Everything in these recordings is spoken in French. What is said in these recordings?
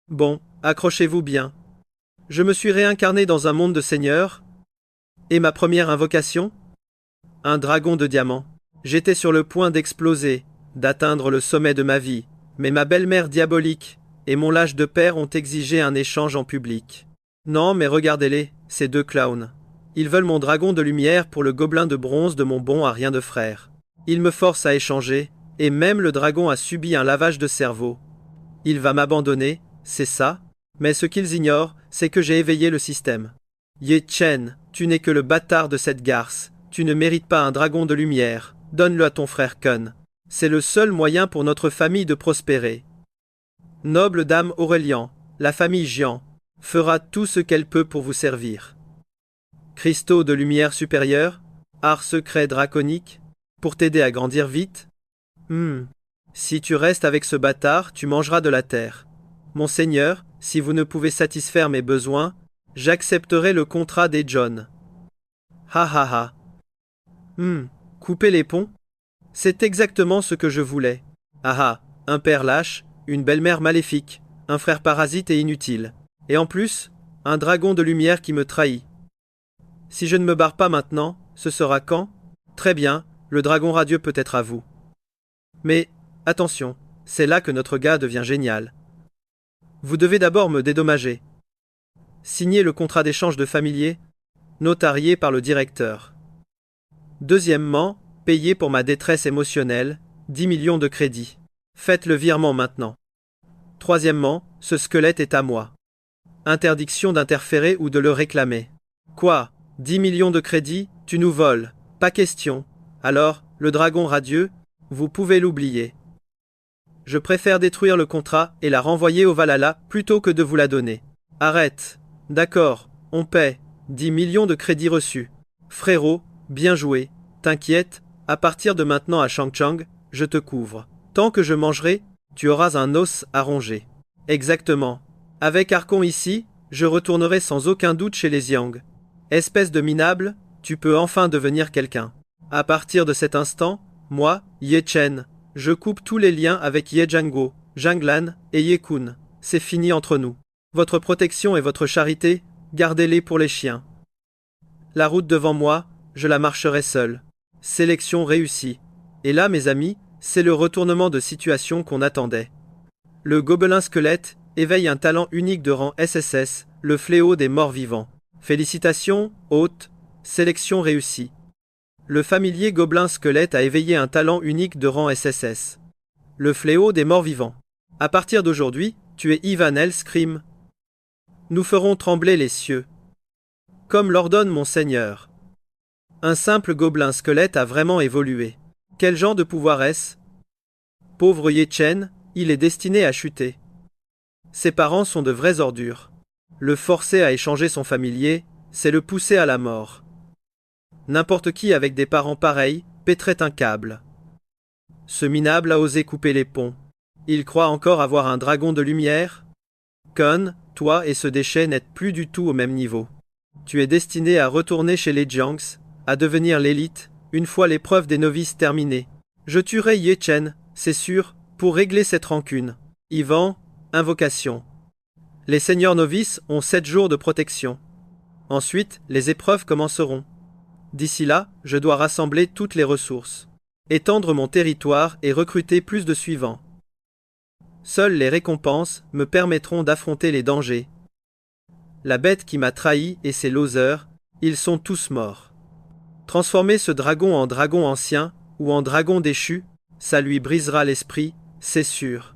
Bon, accrochez-vous bien. Je me suis réincarné dans un monde de seigneurs. Et ma première invocation? Un dragon de diamant. J'étais sur le point d'exploser, d'atteindre le sommet de ma vie, mais ma belle-mère diabolique et mon lâche de père ont exigé un échange en public. Non, mais regardez-les, ces deux clowns. Ils veulent mon dragon de lumière pour le gobelin de bronze de mon bon à rien de frère. Ils me forcent à échanger, et même le dragon a subi un lavage de cerveau. Il va m'abandonner, c'est ça? Mais ce qu'ils ignorent, c'est que j'ai éveillé le système. Ye Chen, tu n'es que le bâtard de cette garce. Tu ne mérites pas un dragon de lumière. Donne-le à ton frère Kun. C'est le seul moyen pour notre famille de prospérer. Noble dame Aurélien, la famille Jian fera tout ce qu'elle peut pour vous servir. Cristaux de lumière supérieure, art secret draconique, pour t'aider à grandir vite. Si tu restes avec ce bâtard, tu mangeras de la terre. Monseigneur, si vous ne pouvez satisfaire mes besoins, j'accepterai le contrat des John. Ha ha ha. Couper les ponts? C'est exactement ce que je voulais. Ah ah, un père lâche, une belle-mère maléfique, un frère parasite et inutile. Et en plus, un dragon de lumière qui me trahit. Si je ne me barre pas maintenant, ce sera quand? Très bien, le dragon radieux peut être à vous. Mais, attention, c'est là que notre gars devient génial. Vous devez d'abord me dédommager. Signer le contrat d'échange de familier, notarié par le directeur. Deuxièmement, payer pour ma détresse émotionnelle, 10 millions de crédits. Faites le virement maintenant. Troisièmement, ce squelette est à moi. Interdiction d'interférer ou de le réclamer. Quoi? 10 millions de crédits, tu nous voles. Pas question. Alors, le dragon radieux, vous pouvez l'oublier. Je préfère détruire le contrat et la renvoyer au Valhalla plutôt que de vous la donner. Arrête. D'accord, on paie. 10 millions de crédits reçus. Frérot, bien joué. T'inquiète, à partir de maintenant à Changchang, je te couvre. Tant que je mangerai, tu auras un os à ronger. Exactement. Avec Archon ici, je retournerai sans aucun doute chez les Yang. Espèce de minable, tu peux enfin devenir quelqu'un. À partir de cet instant, moi, Ye Chen, je coupe tous les liens avec Ye Jianguo, Jianglan et Ye Kun. C'est fini entre nous. Votre protection et votre charité, gardez-les pour les chiens. La route devant moi, je la marcherai seul. Sélection réussie. Et là, mes amis, c'est le retournement de situation qu'on attendait. Le gobelin squelette éveille un talent unique de rang SSS, le fléau des morts vivants. Félicitations, hôte, sélection réussie. Le familier gobelin squelette a éveillé un talent unique de rang SSS. Le fléau des morts vivants. À partir d'aujourd'hui, tu es Ivan Scream. Nous ferons trembler les cieux. Comme l'ordonne mon seigneur. Un simple gobelin squelette a vraiment évolué. Quel genre de pouvoir est-ce? Pauvre Ye Chen, il est destiné à chuter. Ses parents sont de vraies ordures. Le forcer à échanger son familier, c'est le pousser à la mort. N'importe qui avec des parents pareils pèterait un câble. Ce minable a osé couper les ponts. Il croit encore avoir un dragon de lumière? Kun, toi et ce déchet n'êtes plus du tout au même niveau. Tu es destiné à retourner chez les Jiangs, à devenir l'élite, une fois l'épreuve des novices terminée. Je tuerai Ye Chen, c'est sûr, pour régler cette rancune. Ivan, invocation. Les seigneurs novices ont 7 jours de protection. Ensuite, les épreuves commenceront. D'ici là, je dois rassembler toutes les ressources. Étendre mon territoire et recruter plus de suivants. Seules les récompenses me permettront d'affronter les dangers. La bête qui m'a trahi et ses losers, ils sont tous morts. Transformer ce dragon en dragon ancien, ou en dragon déchu, ça lui brisera l'esprit, c'est sûr.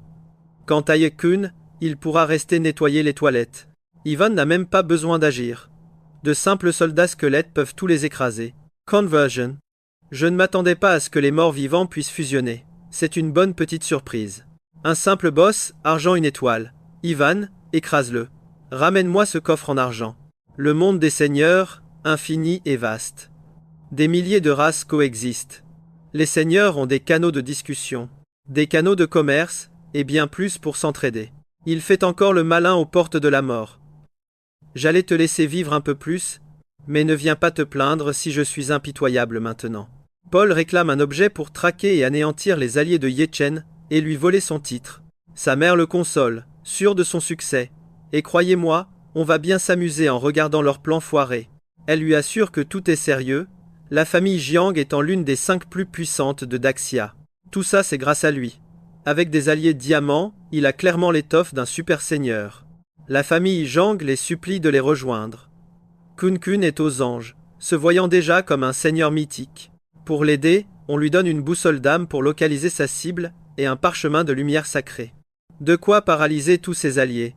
Quant à Ye Kun, il pourra rester nettoyer les toilettes. Ivan n'a même pas besoin d'agir. De simples soldats squelettes peuvent tous les écraser. Conversion. Je ne m'attendais pas à ce que les morts vivants puissent fusionner. C'est une bonne petite surprise. Un simple boss, argent une étoile. Ivan, écrase-le. Ramène-moi ce coffre en argent. Le monde des seigneurs, infini et vaste. Des milliers de races coexistent. Les seigneurs ont des canaux de discussion, des canaux de commerce, et bien plus pour s'entraider. Il fait encore le malin aux portes de la mort. J'allais te laisser vivre un peu plus, mais ne viens pas te plaindre si je suis impitoyable maintenant. Paul réclame un objet pour traquer et anéantir les alliés de Ye Chen et lui voler son titre. Sa mère le console, sûr de son succès. Et croyez-moi, on va bien s'amuser en regardant leurs plans foirer. Elle lui assure que tout est sérieux, la famille Jiang étant l'une des 5 plus puissantes de Daxia. Tout ça c'est grâce à lui. Avec des alliés diamants, il a clairement l'étoffe d'un super seigneur. La famille Jiang les supplie de les rejoindre. Kun Kun est aux anges, se voyant déjà comme un seigneur mythique. Pour l'aider, on lui donne une boussole d'âme pour localiser sa cible et un parchemin de lumière sacrée. De quoi paralyser tous ses alliés.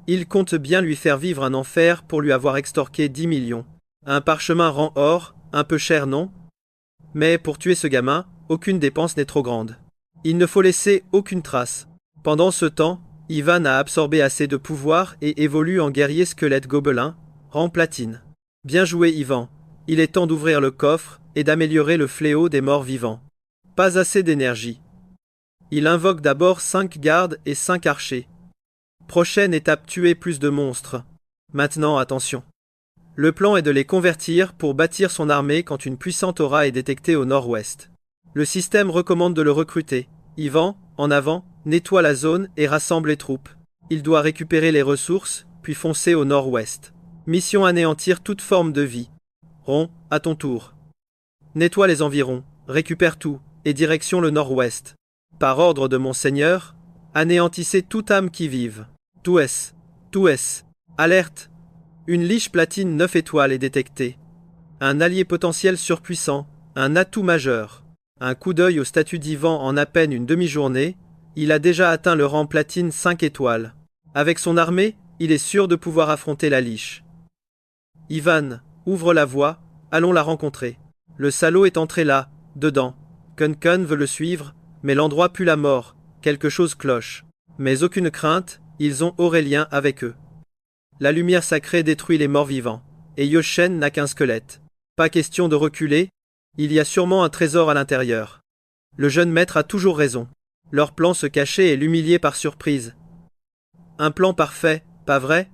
Il compte bien lui faire vivre un enfer pour lui avoir extorqué 10 millions. Un parchemin rang or, un peu cher non? Mais pour tuer ce gamin, aucune dépense n'est trop grande. Il ne faut laisser aucune trace. Pendant ce temps, Ivan a absorbé assez de pouvoir et évolue en guerrier squelette gobelin, rang platine. Bien joué Ivan, il est temps d'ouvrir le coffre et d'améliorer le fléau des morts vivants. Pas assez d'énergie. Il invoque d'abord 5 gardes et 5 archers. Prochaine étape, tuer plus de monstres. Maintenant attention. Le plan est de les convertir pour bâtir son armée quand une puissante aura est détectée au nord-ouest. Le système recommande de le recruter. Ivan, en avant, nettoie la zone et rassemble les troupes. Il doit récupérer les ressources, puis foncer au nord-ouest. Mission anéantir toute forme de vie. Ron, à ton tour. Nettoie les environs, récupère tout, et direction le nord-ouest. Par ordre de mon seigneur, anéantissez toute âme qui vive. Tout est. Alerte. Une liche platine 9 étoiles est détectée. Un allié potentiel surpuissant, un atout majeur. Un coup d'œil au statut d'Ivan en à peine une demi-journée, il a déjà atteint le rang platine 5 étoiles. Avec son armée, il est sûr de pouvoir affronter la liche. Ivan, ouvre la voie, allons la rencontrer. Le salaud est entré là, dedans. Kun Kun veut le suivre, mais l'endroit pue la mort, quelque chose cloche. Mais aucune crainte, ils ont Aurélien avec eux. La lumière sacrée détruit les morts vivants, et Yoshen n'a qu'un squelette. Pas question de reculer, il y a sûrement un trésor à l'intérieur. Le jeune maître a toujours raison. Leur plan se cachait et l'humilier par surprise. Un plan parfait, pas vrai?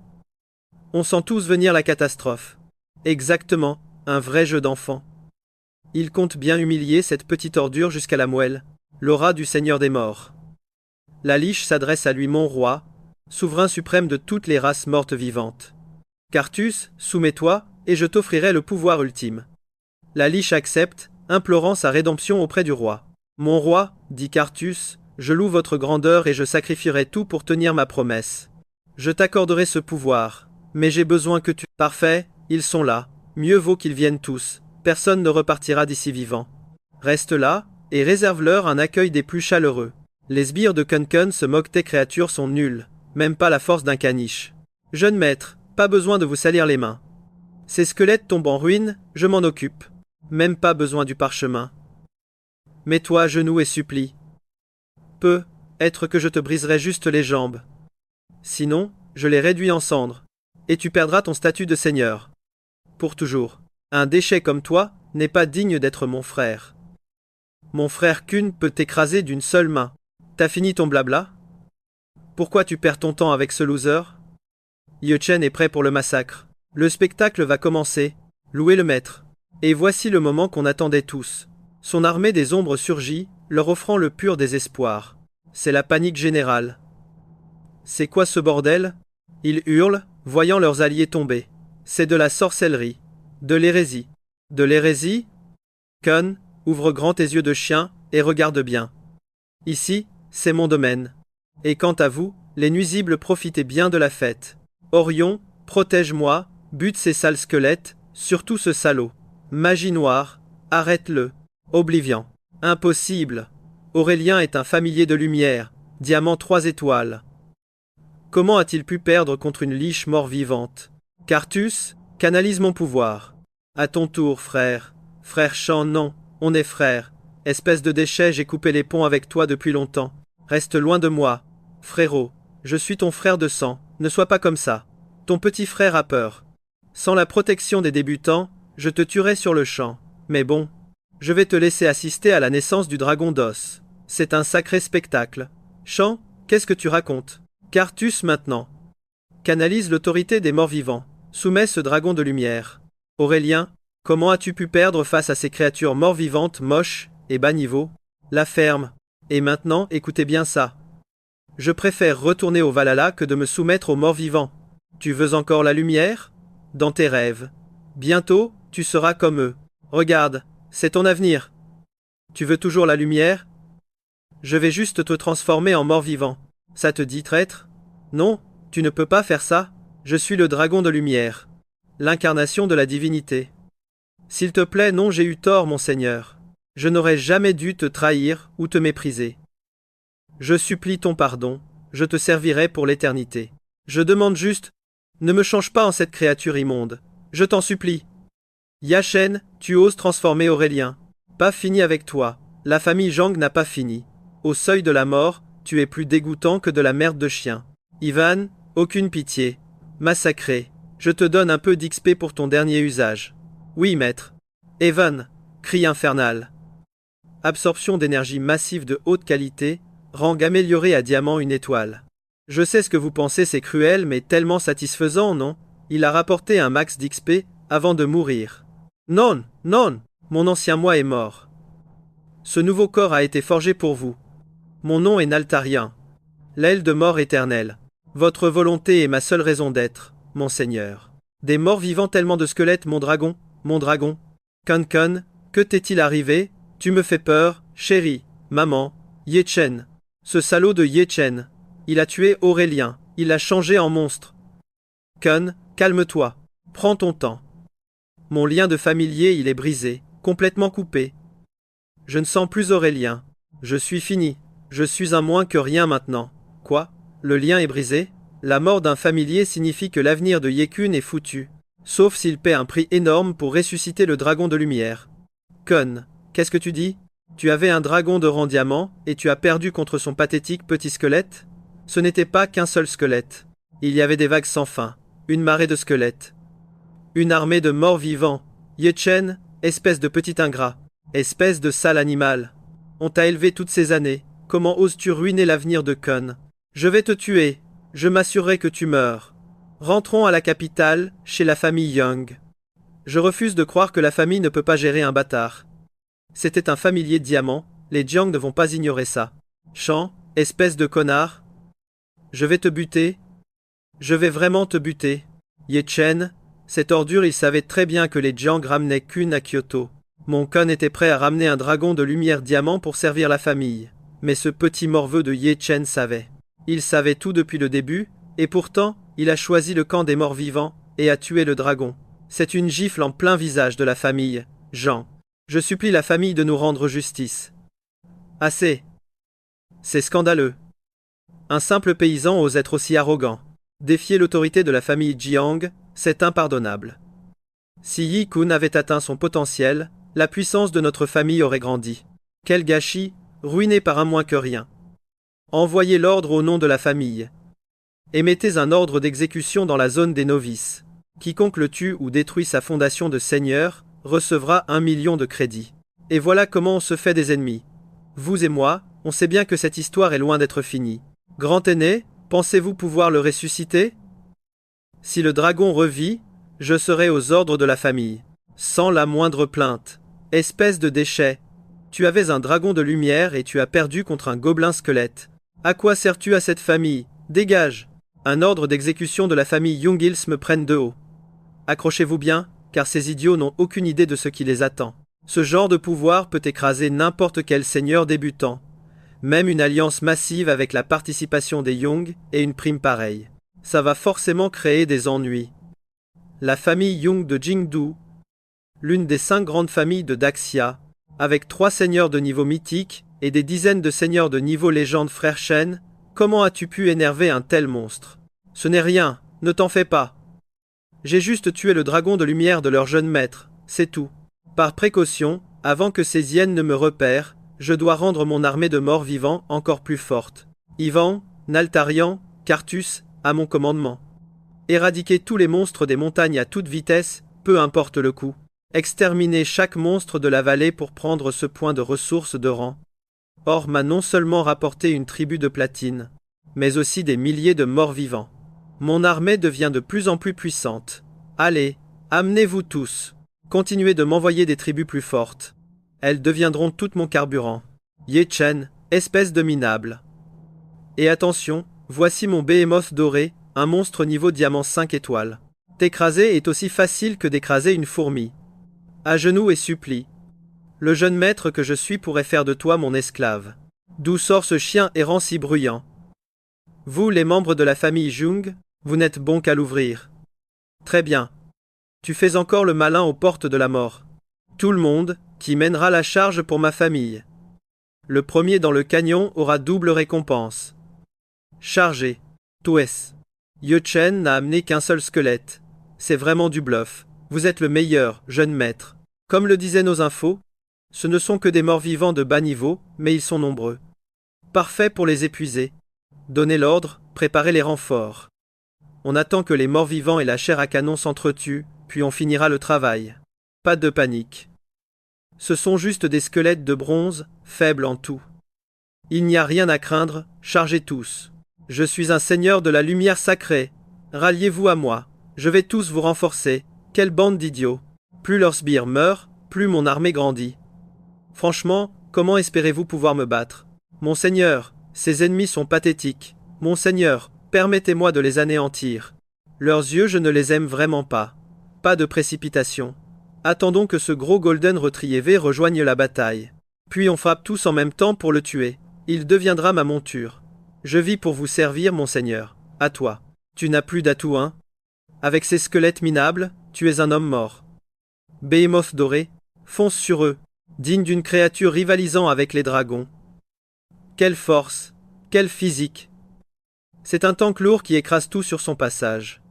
On sent tous venir la catastrophe. Exactement, un vrai jeu d'enfant. Il compte bien humilier cette petite ordure jusqu'à la moelle, l'aura du Seigneur des Morts. La liche s'adresse à lui, mon roi, souverain suprême de toutes les races mortes vivantes. Carthus, soumets-toi, et je t'offrirai le pouvoir ultime. La liche accepte, implorant sa rédemption auprès du roi. Mon roi, dit Carthus, je loue votre grandeur et je sacrifierai tout pour tenir ma promesse. Je t'accorderai ce pouvoir, mais j'ai besoin que tu... Parfait, ils sont là, mieux vaut qu'ils viennent tous, personne ne repartira d'ici vivant. Reste là, et réserve-leur un accueil des plus chaleureux. Les sbires de Kun Kun se moquent, tes créatures sont nulles, même pas la force d'un caniche. Jeune maître, pas besoin de vous salir les mains. Ces squelettes tombent en ruine, je m'en occupe. Même pas besoin du parchemin. Mets-toi à genoux et supplie. Peut-être que je te briserai juste les jambes. Sinon, je les réduis en cendres, et tu perdras ton statut de seigneur. Pour toujours. Un déchet comme toi n'est pas digne d'être mon frère. Mon frère Kun peut t'écraser d'une seule main. T'as fini ton blabla? Pourquoi tu perds ton temps avec ce loser? Yechen est prêt pour le massacre. Le spectacle va commencer. Louez le maître. Et voici le moment qu'on attendait tous. Son armée des ombres surgit, leur offrant le pur désespoir. C'est la panique générale. C'est quoi ce bordel? Ils hurlent, voyant leurs alliés tomber. C'est de la sorcellerie. De l'hérésie. De l'hérésie? Kun, ouvre grand tes yeux de chien, et regarde bien. Ici, c'est mon domaine. Et quant à vous, les nuisibles, profitez bien de la fête. Orion, protège-moi, bute ces sales squelettes, surtout ce salaud. Magie noire, arrête-le. Oblivion. Impossible. Aurélien est un familier de lumière, diamant 3 étoiles. Comment a-t-il pu perdre contre une liche mort-vivante? Carthus, canalise mon pouvoir. À ton tour, frère. Frère Chan, non, on est frères. Espèce de déchet, j'ai coupé les ponts avec toi depuis longtemps. Reste loin de moi. Frérot, je suis ton frère de sang, ne sois pas comme ça. Ton petit frère a peur. Sans la protection des débutants, je te tuerai sur le champ. Mais bon, je vais te laisser assister à la naissance du dragon d'os. C'est un sacré spectacle. Chan, qu'est-ce que tu racontes? Carthus maintenant. Canalise l'autorité des morts vivants. Soumets ce dragon de lumière. Aurélien, comment as-tu pu perdre face à ces créatures morts-vivantes moches et bas niveau? La ferme. Et maintenant, écoutez bien ça. Je préfère retourner au Valhalla que de me soumettre aux morts vivants. Tu veux encore la lumière? Dans tes rêves. Bientôt, tu seras comme eux. Regarde, c'est ton avenir. Tu veux toujours la lumière? Je vais juste te transformer en mort-vivant. Ça te dit, traître? Non, tu ne peux pas faire ça. Je suis le dragon de lumière. L'incarnation de la divinité. S'il te plaît, non, j'ai eu tort, mon Seigneur. Je n'aurais jamais dû te trahir ou te mépriser. Je supplie ton pardon, je te servirai pour l'éternité. Je demande juste, ne me change pas en cette créature immonde. Je t'en supplie. Yachen, tu oses transformer Aurélien. Pas fini avec toi. La famille Zhang n'a pas fini. Au seuil de la mort, tu es plus dégoûtant que de la merde de chien. Ivan, aucune pitié. Massacré. Je te donne un peu d'XP pour ton dernier usage. Oui, maître. Evan, cri infernal. Absorption d'énergie massive de haute qualité, rang amélioré à diamant une étoile. Je sais ce que vous pensez, c'est cruel, mais tellement satisfaisant, non? Il a rapporté un max d'XP avant de mourir. Non, non, mon ancien moi est mort. Ce nouveau corps a été forgé pour vous. Mon nom est Naltarien. L'aile de mort éternelle. Votre volonté est ma seule raison d'être, mon Seigneur. Des morts vivants, tellement de squelettes, mon dragon, mon dragon. Kun, que t'est-il arrivé? Tu me fais peur, chérie, maman, Yechen. Ce salaud de Yechen. Il a tué Aurélien, il l'a changé en monstre. Kun, calme-toi. Prends ton temps. Mon lien de familier, il est brisé, complètement coupé. Je ne sens plus Aurélien. Je suis fini. Je suis un moins que rien maintenant. Quoi? Le lien est brisé? La mort d'un familier signifie que l'avenir de Yekun est foutu. Sauf s'il paie un prix énorme pour ressusciter le dragon de lumière. Kun, qu'est-ce que tu dis? Tu avais un dragon de rang diamant, et tu as perdu contre son pathétique petit squelette? Ce n'était pas qu'un seul squelette. Il y avait des vagues sans fin, une marée de squelettes. Une armée de morts vivants. Yechen, espèce de petit ingrat, espèce de sale animal. On t'a élevé toutes ces années, comment oses-tu ruiner l'avenir de Kun? Je vais te tuer, je m'assurerai que tu meurs. Rentrons à la capitale, chez la famille Young. Je refuse de croire que la famille ne peut pas gérer un bâtard. C'était un familier de diamant, les Jiang ne vont pas ignorer ça. Chan, espèce de connard. Je vais te buter. Je vais vraiment te buter. Yechen, cette ordure, il savait très bien que les Jiang ramenaient Kun à Kyoto. Mon Kun était prêt à ramener un dragon de lumière diamant pour servir la famille. Mais ce petit morveux de Yechen savait. Il savait tout depuis le début, et pourtant, il a choisi le camp des morts vivants, et a tué le dragon. C'est une gifle en plein visage de la famille, Jean. Je supplie la famille de nous rendre justice. Assez. C'est scandaleux. Un simple paysan ose être aussi arrogant. Défier l'autorité de la famille Jiang, c'est impardonnable. Si Yi Kun avait atteint son potentiel, la puissance de notre famille aurait grandi. Quel gâchis, ruiné par un moins que rien. Envoyez l'ordre au nom de la famille. Émettez un ordre d'exécution dans la zone des novices. Quiconque le tue ou détruit sa fondation de seigneur recevra 1 million de crédits. Et voilà comment on se fait des ennemis. Vous et moi, on sait bien que cette histoire est loin d'être finie. Grand aîné, pensez-vous pouvoir le ressusciter? Si le dragon revit, je serai aux ordres de la famille. Sans la moindre plainte. Espèce de déchet. Tu avais un dragon de lumière et tu as perdu contre un gobelin squelette. À quoi sers-tu à cette famille? Dégage! Un ordre d'exécution de la famille Youngils me prenne de haut. Accrochez-vous bien, car ces idiots n'ont aucune idée de ce qui les attend. Ce genre de pouvoir peut écraser n'importe quel seigneur débutant. Même une alliance massive avec la participation des Young et une prime pareille. Ça va forcément créer des ennuis. La famille Young de Jingdu, l'une des 5 grandes familles de Daxia, avec 3 seigneurs de niveau mythique et des dizaines de seigneurs de niveau légende frère Shen, comment as-tu pu énerver un tel monstre? Ce n'est rien, ne t'en fais pas. J'ai juste tué le dragon de lumière de leur jeune maître, c'est tout. Par précaution, avant que ces hyènes ne me repèrent, je dois rendre mon armée de morts vivants encore plus forte. Ivan, Naltarian, Cartus, à mon commandement. Éradiquer tous les monstres des montagnes à toute vitesse, peu importe le coût. Exterminer chaque monstre de la vallée pour prendre ce point de ressources de rang. Or m'a non seulement rapporté une tribu de platine, mais aussi des milliers de morts vivants. Mon armée devient de plus en plus puissante. Allez, amenez-vous tous. Continuez de m'envoyer des tribus plus fortes. Elles deviendront tout mon carburant. Yechen, espèce de minable. Et attention, voici mon Behemoth doré, un monstre niveau diamant 5 étoiles. T'écraser est aussi facile que d'écraser une fourmi. À genoux et supplie. Le jeune maître que je suis pourrait faire de toi mon esclave. D'où sort ce chien errant si bruyant? Vous, les membres de la famille Jung, vous n'êtes bons qu'à l'ouvrir. Très bien. Tu fais encore le malin aux portes de la mort. Tout le monde, qui mènera la charge pour ma famille. Le premier dans le canyon aura double récompense. Chargé. Toes. Ye Chen n'a amené qu'un seul squelette. C'est vraiment du bluff. Vous êtes le meilleur, jeune maître. Comme le disaient nos infos, ce ne sont que des morts-vivants de bas niveau, mais ils sont nombreux. Parfait pour les épuiser. Donnez l'ordre, préparez les renforts. On attend que les morts-vivants et la chair à canon s'entretuent, puis on finira le travail. Pas de panique. Ce sont juste des squelettes de bronze, faibles en tout. Il n'y a rien à craindre, chargez tous. Je suis un seigneur de la lumière sacrée. Ralliez-vous à moi. Je vais tous vous renforcer. Quelle bande d'idiots. Plus leurs sbires meurent, plus mon armée grandit. Franchement, comment espérez-vous pouvoir me battre? Mon seigneur, ces ennemis sont pathétiques. Mon seigneur, permettez-moi de les anéantir. Leurs yeux, je ne les aime vraiment pas. Pas de précipitation. Attendons que ce gros Golden Retriever rejoigne la bataille. Puis on frappe tous en même temps pour le tuer. Il deviendra ma monture. Je vis pour vous servir, mon seigneur. À toi. Tu n'as plus d'atout, hein? Avec ces squelettes minables, tu es un homme mort. Behemoth doré, fonce sur eux, digne d'une créature rivalisant avec les dragons. Quelle force, quel physique. C'est un tank lourd qui écrase tout sur son passage.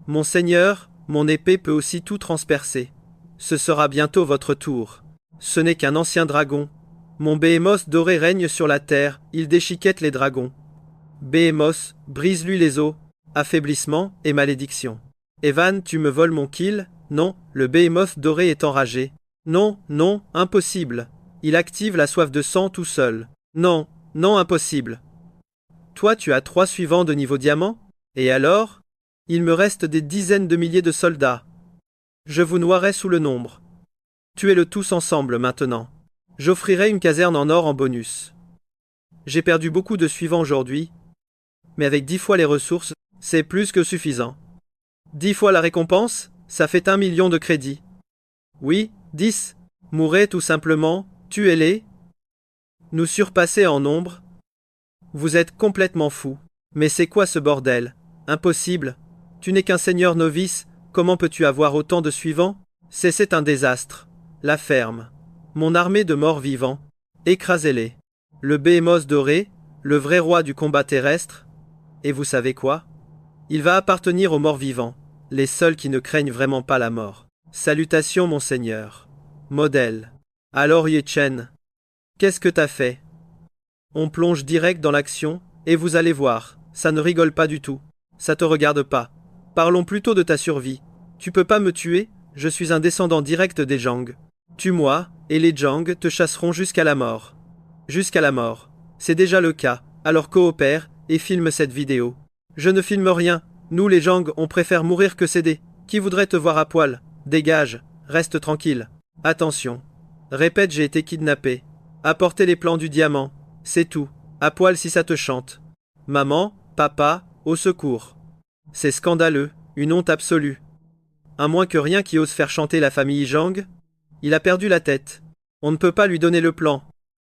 Mon seigneur, mon épée peut aussi tout transpercer. Ce sera bientôt votre tour. Ce n'est qu'un ancien dragon. Mon Behemoth doré règne sur la terre, il déchiquette les dragons. Behemoth, brise-lui les os, affaiblissement et malédiction. Evan, tu me voles mon kill? Non, le Behemoth doré est enragé. Non, non, impossible. Il active la soif de sang tout seul. Non, non, impossible. Toi, tu as 3 suivants de niveau diamant? Et alors? Il me reste des dizaines de milliers de soldats. Je vous noierai sous le nombre. Tuez-le tous ensemble maintenant. J'offrirai une caserne en or en bonus. J'ai perdu beaucoup de suivants aujourd'hui, mais avec 10 fois les ressources, c'est plus que suffisant. 10 fois la récompense, ça fait 1 million de crédits. Oui, 10. Mourez tout simplement, tuez-les. Nous surpasser en nombre. Vous êtes complètement fou. Mais c'est quoi ce bordel? Impossible. Tu n'es qu'un seigneur novice, comment peux-tu avoir autant de suivants? C'est un désastre. La ferme. Mon armée de morts vivants. Écrasez-les. Le Behemoth doré, le vrai roi du combat terrestre. Et vous savez quoi? Il va appartenir aux morts vivants, les seuls qui ne craignent vraiment pas la mort. Salutations, mon seigneur. Modèle. Alors Ye Chen, qu'est-ce que t'as fait? On plonge direct dans l'action, et vous allez voir, ça ne rigole pas du tout. Ça te regarde pas. Parlons plutôt de ta survie. Tu peux pas me tuer, je suis un descendant direct des Zhang. Tue-moi, et les Zhang te chasseront jusqu'à la mort. Jusqu'à la mort. C'est déjà le cas, alors coopère, et filme cette vidéo. Je ne filme rien, nous les Zhang on préfère mourir que céder. Qui voudrait te voir à poil? Dégage, reste tranquille. Attention. Répète, j'ai été kidnappé. Apportez les plans du diamant. C'est tout. À poil si ça te chante. Maman, papa, au secours. C'est scandaleux, une honte absolue. Un moins que rien qui ose faire chanter la famille Zhang. Il a perdu la tête. On ne peut pas lui donner le plan.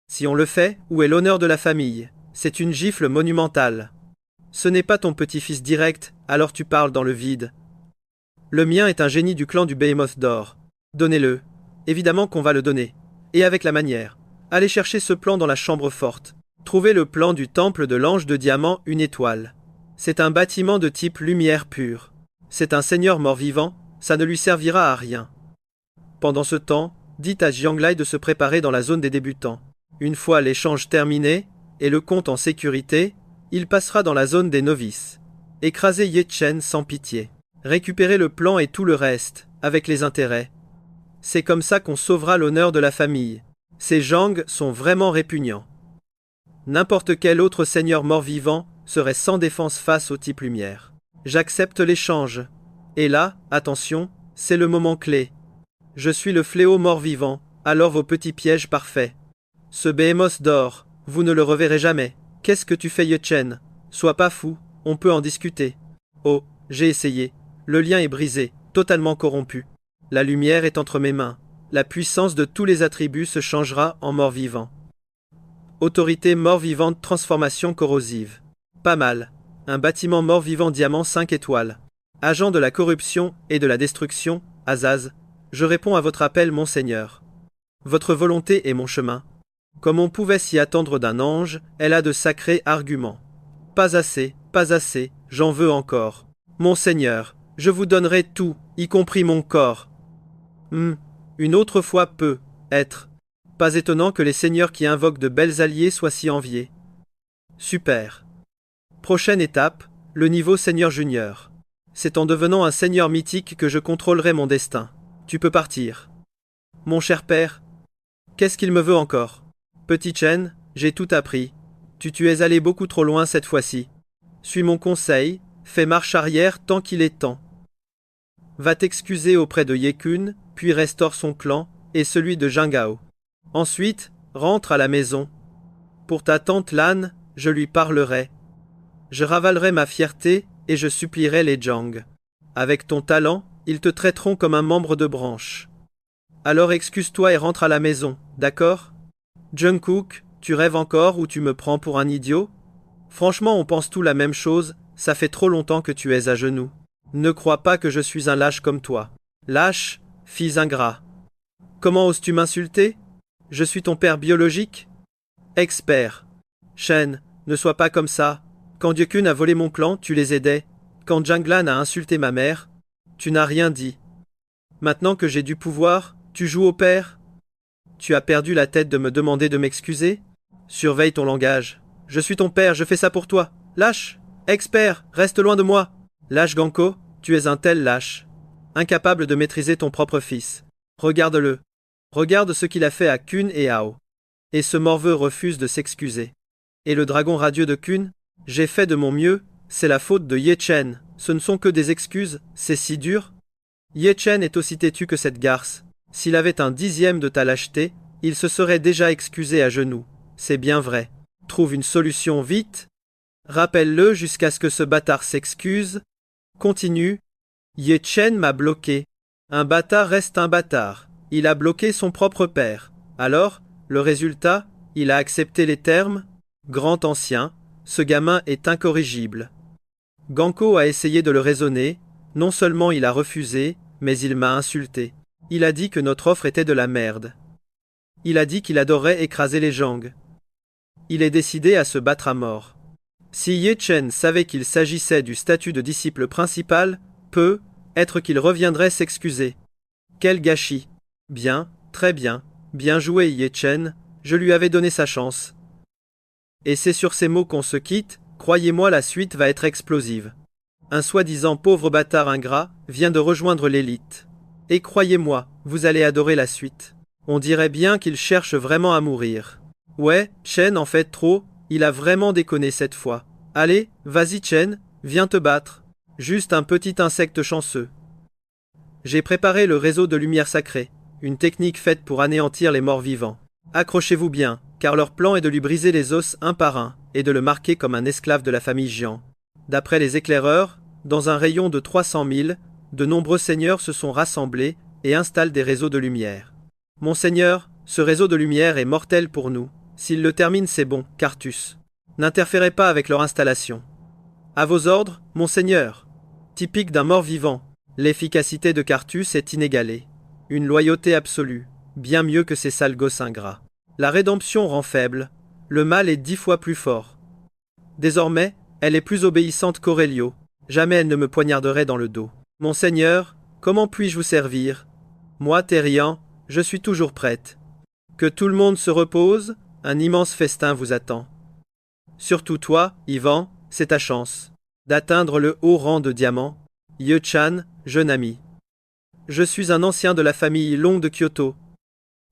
Si on le fait, où est l'honneur de la famille? C'est une gifle monumentale. Ce n'est pas ton petit-fils direct, alors tu parles dans le vide. Le mien est un génie du clan du Behemoth d'or. Donnez-le. Évidemment qu'on va le donner. Et avec la manière. Allez chercher ce plan dans la chambre forte. Trouvez le plan du temple de l'ange de diamant, une étoile. C'est un bâtiment de type lumière pure. C'est un seigneur mort-vivant, ça ne lui servira à rien. Pendant ce temps, dites à Jianglai de se préparer dans la zone des débutants. Une fois l'échange terminé, et le compte en sécurité, il passera dans la zone des novices. Écrasez Ye Chen sans pitié. Récupérez le plan et tout le reste, avec les intérêts. C'est comme ça qu'on sauvera l'honneur de la famille. Ces Zhang sont vraiment répugnants. N'importe quel autre seigneur mort-vivant serait sans défense face au type lumière. J'accepte l'échange. Et là, attention, c'est le moment clé. Je suis le fléau mort-vivant, alors vos petits pièges parfaits. Ce Behemoth d'or, vous ne le reverrez jamais. Qu'est-ce que tu fais, Ye Chen? Sois pas fou, on peut en discuter. Oh, j'ai essayé. Le lien est brisé, totalement corrompu. La lumière est entre mes mains. La puissance de tous les attributs se changera en mort-vivant. Autorité mort-vivante, transformation corrosive. Pas mal. Un bâtiment mort-vivant diamant 5 étoiles. Agent de la corruption et de la destruction, Azaz. Je réponds à votre appel, monseigneur. Votre volonté est mon chemin. Comme on pouvait s'y attendre d'un ange, elle a de sacrés arguments. Pas assez, j'en veux encore. Monseigneur, je vous donnerai tout, y compris mon corps. Une autre fois peut être. Pas étonnant que les seigneurs qui invoquent de belles alliés soient si enviés. Super. Prochaine étape, le niveau seigneur junior. C'est en devenant un seigneur mythique que je contrôlerai mon destin. Tu peux partir. Mon cher père. Qu'est-ce qu'il me veut encore? Petit Chen, j'ai tout appris. Tu es allé beaucoup trop loin cette fois-ci. Suis mon conseil, fais marche arrière tant qu'il est temps. Va t'excuser auprès de Ye Kun, puis restaure son clan, et celui de Jingao. Ensuite, rentre à la maison. Pour ta tante Lan, je lui parlerai. Je ravalerai ma fierté, et je supplierai les Jiang. Avec ton talent, ils te traiteront comme un membre de branche. Alors excuse-toi et rentre à la maison, d'accord? Jungkook, tu rêves encore ou tu me prends pour un idiot? Franchement, on pense tous la même chose, ça fait trop longtemps que tu es à genoux. Ne crois pas que je suis un lâche comme toi. Lâche, fils ingrat. Comment oses-tu m'insulter? Je suis ton père biologique? Expert. Shen, ne sois pas comme ça. Quand Diekun a volé mon clan, tu les aidais. Quand Janglan a insulté ma mère, tu n'as rien dit. Maintenant que j'ai du pouvoir, tu joues au père? Tu as perdu la tête de me demander de m'excuser? Surveille ton langage. Je suis ton père, je fais ça pour toi. Lâche! Expert, reste loin de moi! Lâche Ganko, tu es un tel lâche. Incapable de maîtriser ton propre fils. Regarde-le. Regarde ce qu'il a fait à Kun et Ao. Et ce morveux refuse de s'excuser. Et le dragon radieux de Kun? J'ai fait de mon mieux, c'est la faute de Ye Chen. Ce ne sont que des excuses, c'est si dur. Ye Chen est aussi têtu que cette garce. S'il avait un dixième de ta lâcheté, il se serait déjà excusé à genoux. C'est bien vrai. Trouve une solution vite. Rappelle-le jusqu'à ce que ce bâtard s'excuse. Continue. Ye Chen m'a bloqué. Un bâtard reste un bâtard. Il a bloqué son propre père. Alors, le résultat, il a accepté les termes. Grand ancien, ce gamin est incorrigible. Ganko a essayé de le raisonner. Non seulement il a refusé, mais il m'a insulté. Il a dit que notre offre était de la merde. Il a dit qu'il adorait écraser les Jiang. Il est décidé à se battre à mort. Si Ye Chen savait qu'il s'agissait du statut de disciple principal, peut être qu'il reviendrait s'excuser. Quel gâchis! Bien, très bien, bien joué Ye Chen, je lui avais donné sa chance. Et c'est sur ces mots qu'on se quitte, croyez-moi la suite va être explosive. Un soi-disant pauvre bâtard ingrat vient de rejoindre l'élite. Et croyez-moi, vous allez adorer la suite. On dirait bien qu'il cherche vraiment à mourir. Ouais, Chen en fait trop, il a vraiment déconné cette fois. Allez, vas-y Chen, viens te battre. Juste un petit insecte chanceux. J'ai préparé le réseau de lumière sacrée, une technique faite pour anéantir les morts vivants. Accrochez-vous bien, car leur plan est de lui briser les os un par un, et de le marquer comme un esclave de la famille Jiang. D'après les éclaireurs, dans un rayon de 300 000, de nombreux seigneurs se sont rassemblés et installent des réseaux de lumière. Monseigneur, ce réseau de lumière est mortel pour nous. S'il le termine, c'est bon, Cartus. N'interférez pas avec leur installation. À vos ordres, monseigneur. Typique d'un mort-vivant, l'efficacité de Cartus est inégalée. Une loyauté absolue, bien mieux que ces sales gosses ingrats. La rédemption rend faible, le mal est 10 fois plus fort. Désormais, elle est plus obéissante qu'Aurelio. Jamais elle ne me poignarderait dans le dos. Monseigneur, comment puis-je vous servir? Moi, Thérian, je suis toujours prête. Que tout le monde se repose, un immense festin vous attend. Surtout toi, Ivan, c'est ta chance d'atteindre le haut rang de diamant. Ye Chan, jeune ami. Je suis un ancien de la famille Long de Kyoto.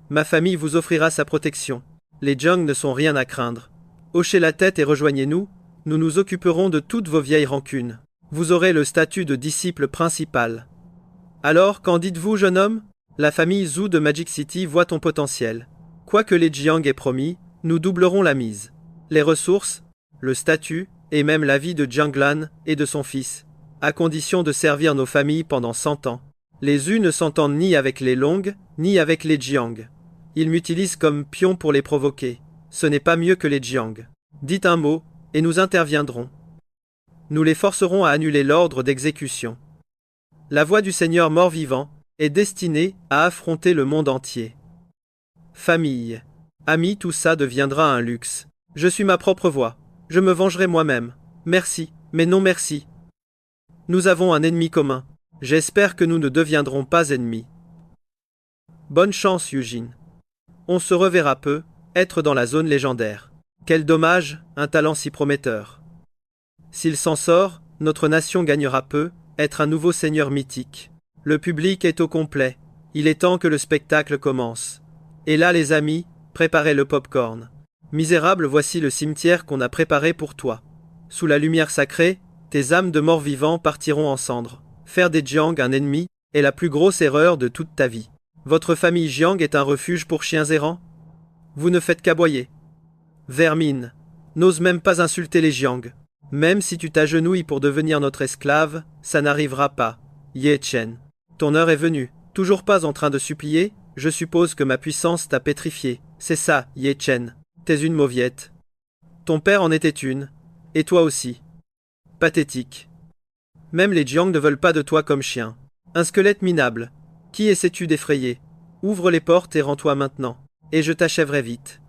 Ma famille vous offrira sa protection. Les Jiang ne sont rien à craindre. Hochez la tête et rejoignez-nous, nous nous occuperons de toutes vos vieilles rancunes. Vous aurez le statut de disciple principal. Alors, qu'en dites-vous, jeune homme? La famille Zhu de Magic City voit ton potentiel. Quoique les Jiang aient promis, nous doublerons la mise. Les ressources? le statut, et même la vie de Jianglan et de son fils, à condition de servir nos familles pendant 100 ans. Les U ne s'entendent ni avec les Long, ni avec les Jiang. Ils m'utilisent comme pion pour les provoquer. Ce n'est pas mieux que les Jiang. Dites un mot, et nous interviendrons. Nous les forcerons à annuler l'ordre d'exécution. La voix du Seigneur mort-vivant est destinée à affronter le monde entier. Famille, amis, tout ça deviendra un luxe. Je suis ma propre voix. Je me vengerai moi-même. Merci, mais non merci. Nous avons un ennemi commun. J'espère que nous ne deviendrons pas ennemis. Bonne chance, Eugene. On se reverra peu, être dans la zone légendaire. Quel dommage, un talent si prometteur. S'il s'en sort, notre nation gagnera peu, être un nouveau seigneur mythique. Le public est au complet. Il est temps que le spectacle commence. Et là, les amis, préparez le pop-corn. Misérable, voici le cimetière qu'on a préparé pour toi. Sous la lumière sacrée, tes âmes de morts vivants partiront en cendres. Faire des Jiang un ennemi est la plus grosse erreur de toute ta vie. Votre famille Jiang est un refuge pour chiens errants? Vous ne faites qu'aboyer. Vermine, n'ose même pas insulter les Jiang. Même si tu t'agenouilles pour devenir notre esclave, ça n'arrivera pas. Ye Chen. Ton heure est venue. Toujours pas en train de supplier? Je suppose que ma puissance t'a pétrifié. C'est ça, Ye Chen. T'es une mauviette. Ton père en était une. Et toi aussi. Pathétique. Même les Jiang ne veulent pas de toi comme chien. Un squelette minable. Qui essaies-tu d'effrayer? Ouvre les portes et rends-toi maintenant. Et je t'achèverai vite.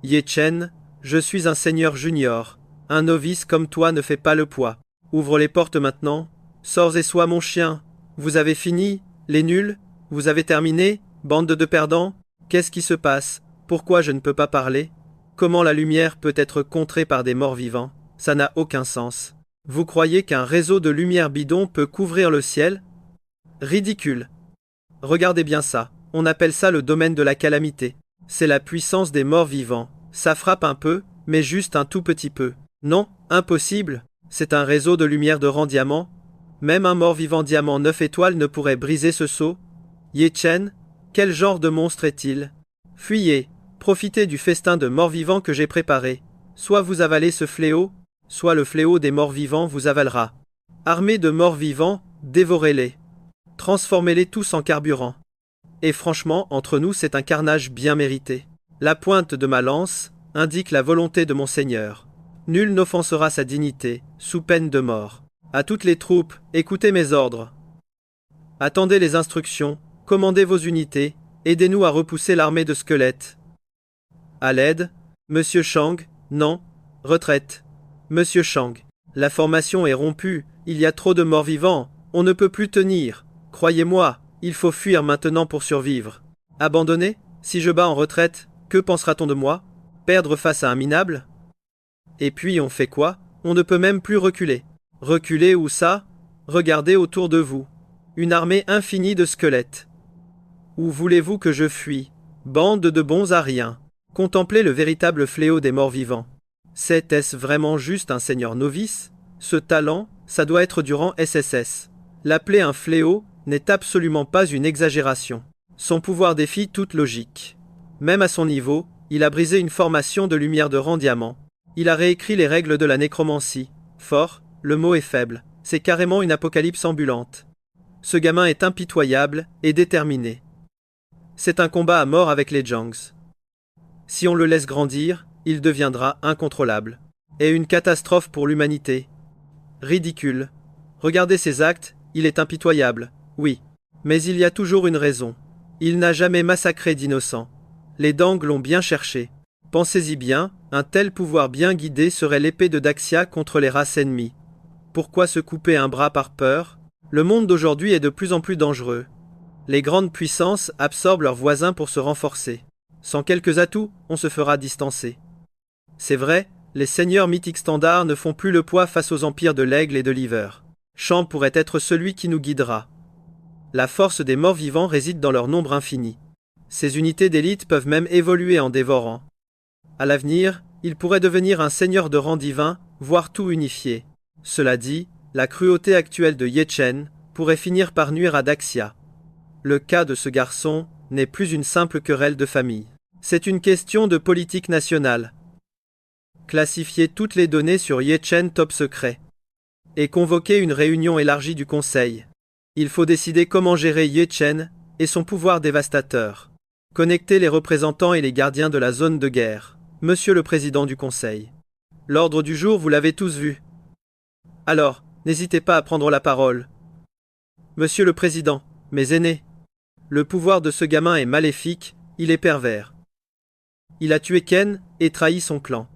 Ye Chen, je suis un seigneur junior. Un novice comme toi ne fait pas le poids. Ouvre les portes maintenant. Sors et sois mon chien. Vous avez fini, les nuls? Vous avez terminé, bande de perdants? Qu'est-ce qui se passe? Pourquoi je ne peux pas parler? Comment la lumière peut être contrée par des morts vivants? Ça n'a aucun sens. Vous croyez qu'un réseau de lumière bidon peut couvrir le ciel? Ridicule. Regardez bien ça. On appelle ça le domaine de la calamité. C'est la puissance des morts vivants. Ça frappe un peu, mais juste un tout petit peu. Non, impossible. C'est un réseau de lumière de rang diamant. Même un mort-vivant diamant 9 étoiles ne pourrait briser ce sceau. Ye Chen, quel genre de monstre est-il? Fuyez, profitez du festin de morts-vivants que j'ai préparé. Soit vous avalez ce fléau, soit le fléau des morts-vivants vous avalera. Armée de morts-vivants, dévorez-les. Transformez-les tous en carburant. Et franchement, entre nous, c'est un carnage bien mérité. La pointe de ma lance indique la volonté de mon Seigneur. Nul n'offensera sa dignité, sous peine de mort. À toutes les troupes, écoutez mes ordres. Attendez les instructions, commandez vos unités, aidez-nous à repousser l'armée de squelettes. À l'aide, Monsieur Shang, non, retraite. Monsieur Shang, la formation est rompue, il y a trop de morts vivants, on ne peut plus tenir. Croyez-moi, il faut fuir maintenant pour survivre. Abandonner? Si je bats en retraite, que pensera-t-on de moi? Perdre face à un minable? Et puis on fait quoi? On ne peut même plus reculer. Reculer où ça? Regardez autour de vous. Une armée infinie de squelettes. Où voulez-vous que je fuis? Bande de bons à rien. Contemplez le véritable fléau des morts vivants. Est-ce vraiment juste un seigneur novice? Ce talent, ça doit être du rang SSS. L'appeler un fléau n'est absolument pas une exagération. Son pouvoir défie toute logique. Même à son niveau, il a brisé une formation de lumière de rang diamant. Il a réécrit les règles de la nécromancie. Fort, le mot est faible. C'est carrément une apocalypse ambulante. Ce gamin est impitoyable et déterminé. C'est un combat à mort avec les Jiangs. Si on le laisse grandir, il deviendra incontrôlable. Et une catastrophe pour l'humanité. Ridicule. Regardez ses actes, il est impitoyable, oui. Mais il y a toujours une raison. Il n'a jamais massacré d'innocents. Les Dang l'ont bien cherché. Pensez-y bien, un tel pouvoir bien guidé serait l'épée de Daxia contre les races ennemies. Pourquoi se couper un bras par peur? Le monde d'aujourd'hui est de plus en plus dangereux. Les grandes puissances absorbent leurs voisins pour se renforcer. Sans quelques atouts, on se fera distancer. C'est vrai, les seigneurs mythiques standards ne font plus le poids face aux empires de l'aigle et de l'hiver. Champ pourrait être celui qui nous guidera. La force des morts vivants réside dans leur nombre infini. Ces unités d'élite peuvent même évoluer en dévorant. À l'avenir, il pourrait devenir un seigneur de rang divin, voire tout unifié. Cela dit, la cruauté actuelle de Ye Chen pourrait finir par nuire à Daxia. Le cas de ce garçon n'est plus une simple querelle de famille. C'est une question de politique nationale. Classifiez toutes les données sur Ye-Chen Top Secret. Et convoquez une réunion élargie du Conseil. Il faut décider comment gérer Ye-Chen et son pouvoir dévastateur. Connectez les représentants et les gardiens de la zone de guerre. Monsieur le Président du Conseil. L'ordre du jour, vous l'avez tous vu. Alors, n'hésitez pas à prendre la parole. Monsieur le Président, mes aînés. Le pouvoir de ce gamin est maléfique, il est pervers. Il a tué Ken et trahi son clan.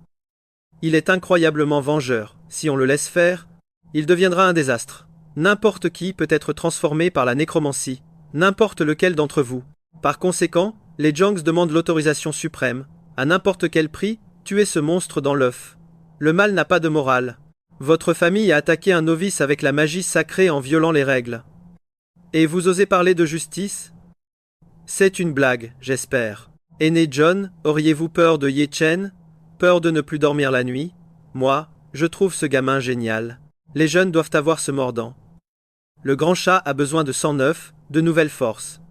Il est incroyablement vengeur. Si on le laisse faire, il deviendra un désastre. N'importe qui peut être transformé par la nécromancie, n'importe lequel d'entre vous. Par conséquent, les Jongs demandent l'autorisation suprême, à n'importe quel prix, tuer ce monstre dans l'œuf. Le mal n'a pas de morale. Votre famille a attaqué un novice avec la magie sacrée en violant les règles. Et vous osez parler de justice? C'est une blague, j'espère. Aîné John, auriez-vous peur de Ye-Chen? Peur de ne plus dormir la nuit? Moi, je trouve ce gamin génial. Les jeunes doivent avoir ce mordant. Le grand chat a besoin de sang neuf, de nouvelles forces.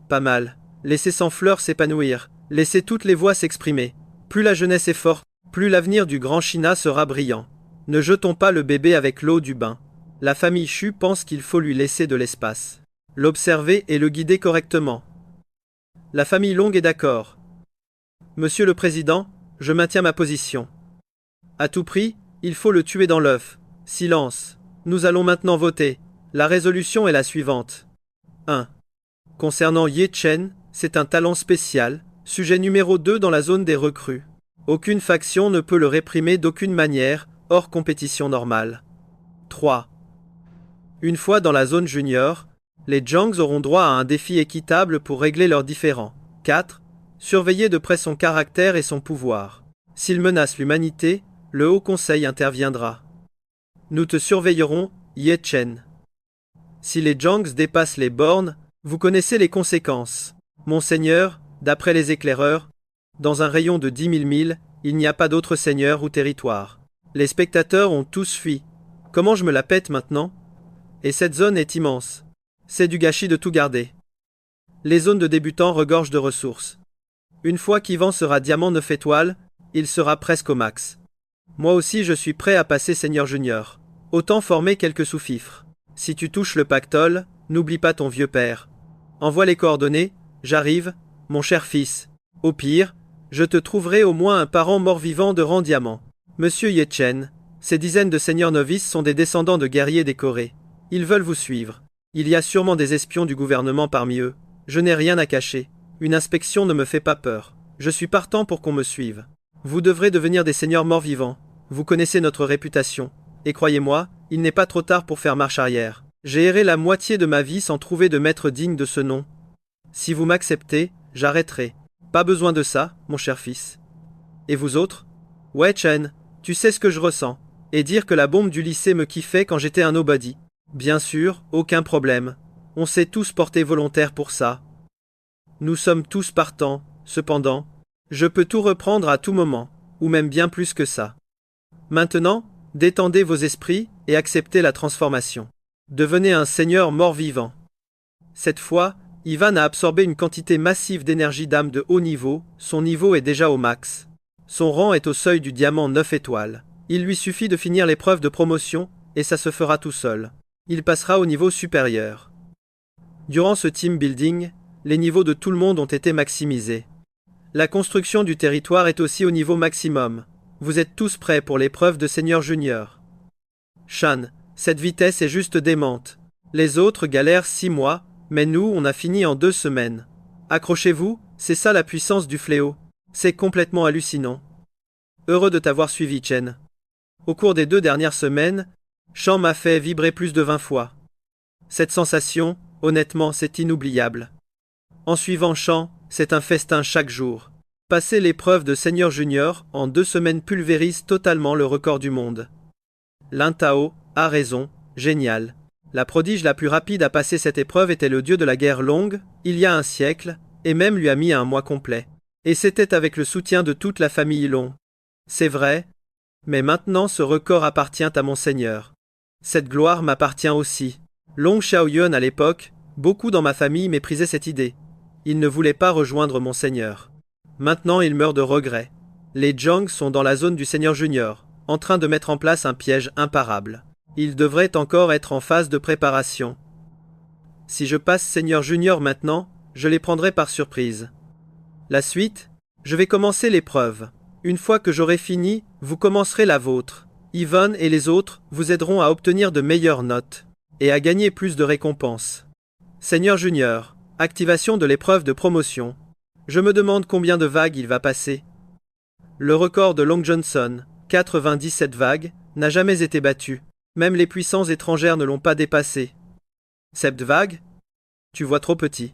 Pas mal. Laissez sans fleurs s'épanouir, laissez toutes les voix s'exprimer. Plus la jeunesse est forte, plus l'avenir du grand China sera brillant. Ne jetons pas le bébé avec l'eau du bain. La famille Chu pense qu'il faut lui laisser de l'espace. L'observer et le guider correctement. La famille Long est d'accord. Monsieur le Président, je maintiens ma position. À tout prix, il faut le tuer dans l'œuf. Silence. Nous allons maintenant voter. La résolution est la suivante. 1. Concernant Ye-Chen, c'est un talent spécial, sujet numéro 2 dans la zone des recrues. Aucune faction ne peut le réprimer d'aucune manière, hors compétition normale. 3. Une fois dans la zone junior, les Jongs auront droit à un défi équitable pour régler leurs différends. 4. Surveiller de près son caractère et son pouvoir. S'il menace l'humanité, le Haut Conseil interviendra. Nous te surveillerons, Ye-Chen. Si les Jongs dépassent les bornes, vous connaissez les conséquences. Monseigneur, d'après les éclaireurs, dans un rayon de 10 000 milles, il n'y a pas d'autre seigneur ou territoire. Les spectateurs ont tous fui. Comment je me la pète maintenant? Et cette zone est immense. C'est du gâchis de tout garder. Les zones de débutants regorgent de ressources. Une fois qu'Ivan sera diamant 9 étoiles, il sera presque au max. Moi aussi je suis prêt à passer seigneur junior. Autant former quelques sous-fifres. Si tu touches le pactole, n'oublie pas ton vieux père. Envoie les coordonnées, j'arrive, mon cher fils. Au pire, je te trouverai au moins un parent mort-vivant de rang diamant. Monsieur Ye-Chen, ces dizaines de seigneurs novices sont des descendants de guerriers décorés. Ils veulent vous suivre. Il y a sûrement des espions du gouvernement parmi eux. Je n'ai rien à cacher. Une inspection ne me fait pas peur. Je suis partant pour qu'on me suive. Vous devrez devenir des seigneurs morts-vivants. Vous connaissez notre réputation. Et croyez-moi, il n'est pas trop tard pour faire marche arrière. J'ai erré la moitié de ma vie sans trouver de maître digne de ce nom. Si vous m'acceptez, j'arrêterai. Pas besoin de ça, mon cher fils. Et vous autres? Ouais, Chen, tu sais ce que je ressens. Et dire que la bombe du lycée me kiffait quand j'étais un nobody. Bien sûr, aucun problème. On s'est tous portés volontaires pour ça. Nous sommes tous partants, cependant. Je peux tout reprendre à tout moment, ou même bien plus que ça. Maintenant, détendez vos esprits et acceptez la transformation. Devenez un seigneur mort-vivant. Cette fois, Ivan a absorbé une quantité massive d'énergie d'âme de haut niveau, son niveau est déjà au max. Son rang est au seuil du diamant 9 étoiles. Il lui suffit de finir l'épreuve de promotion, et ça se fera tout seul. Il passera au niveau supérieur. Durant ce team building, les niveaux de tout le monde ont été maximisés. La construction du territoire est aussi au niveau maximum. Vous êtes tous prêts pour l'épreuve de seigneur junior. Shan, cette vitesse est juste démente. Les autres galèrent 6 mois, mais nous, on a fini en 2 semaines. Accrochez-vous, c'est ça la puissance du fléau. C'est complètement hallucinant. Heureux de t'avoir suivi, Chen. Au cours des 2 dernières semaines, Shan m'a fait vibrer plus de 20 fois. Cette sensation, honnêtement, c'est inoubliable. En suivant Shan, c'est un festin chaque jour. Passer l'épreuve de seigneur junior en 2 semaines pulvérise totalement le record du monde. Lin Tao a raison, génial. La prodige la plus rapide à passer cette épreuve était le dieu de la guerre longue, il y a un siècle, et même lui a mis un mois complet. Et c'était avec le soutien de toute la famille Long. C'est vrai, mais maintenant ce record appartient à mon seigneur. Cette gloire m'appartient aussi. Long Xiaoyuan à l'époque, beaucoup dans ma famille méprisaient cette idée. Ils ne voulaient pas rejoindre mon seigneur. Maintenant il meurt de regret. Les Jiang sont dans la zone du Seigneur Junior, en train de mettre en place un piège imparable. Ils devraient encore être en phase de préparation. Si je passe Seigneur Junior maintenant, je les prendrai par surprise. La suite, je vais commencer l'épreuve. Une fois que j'aurai fini, vous commencerez la vôtre. Yvonne et les autres vous aideront à obtenir de meilleures notes et à gagner plus de récompenses. Seigneur Junior, activation de l'épreuve de promotion. Je me demande combien de vagues il va passer. Le record de Long Johnson, 97 vagues, n'a jamais été battu. Même les puissances étrangères ne l'ont pas dépassé. 7 vagues? Tu vois trop petit.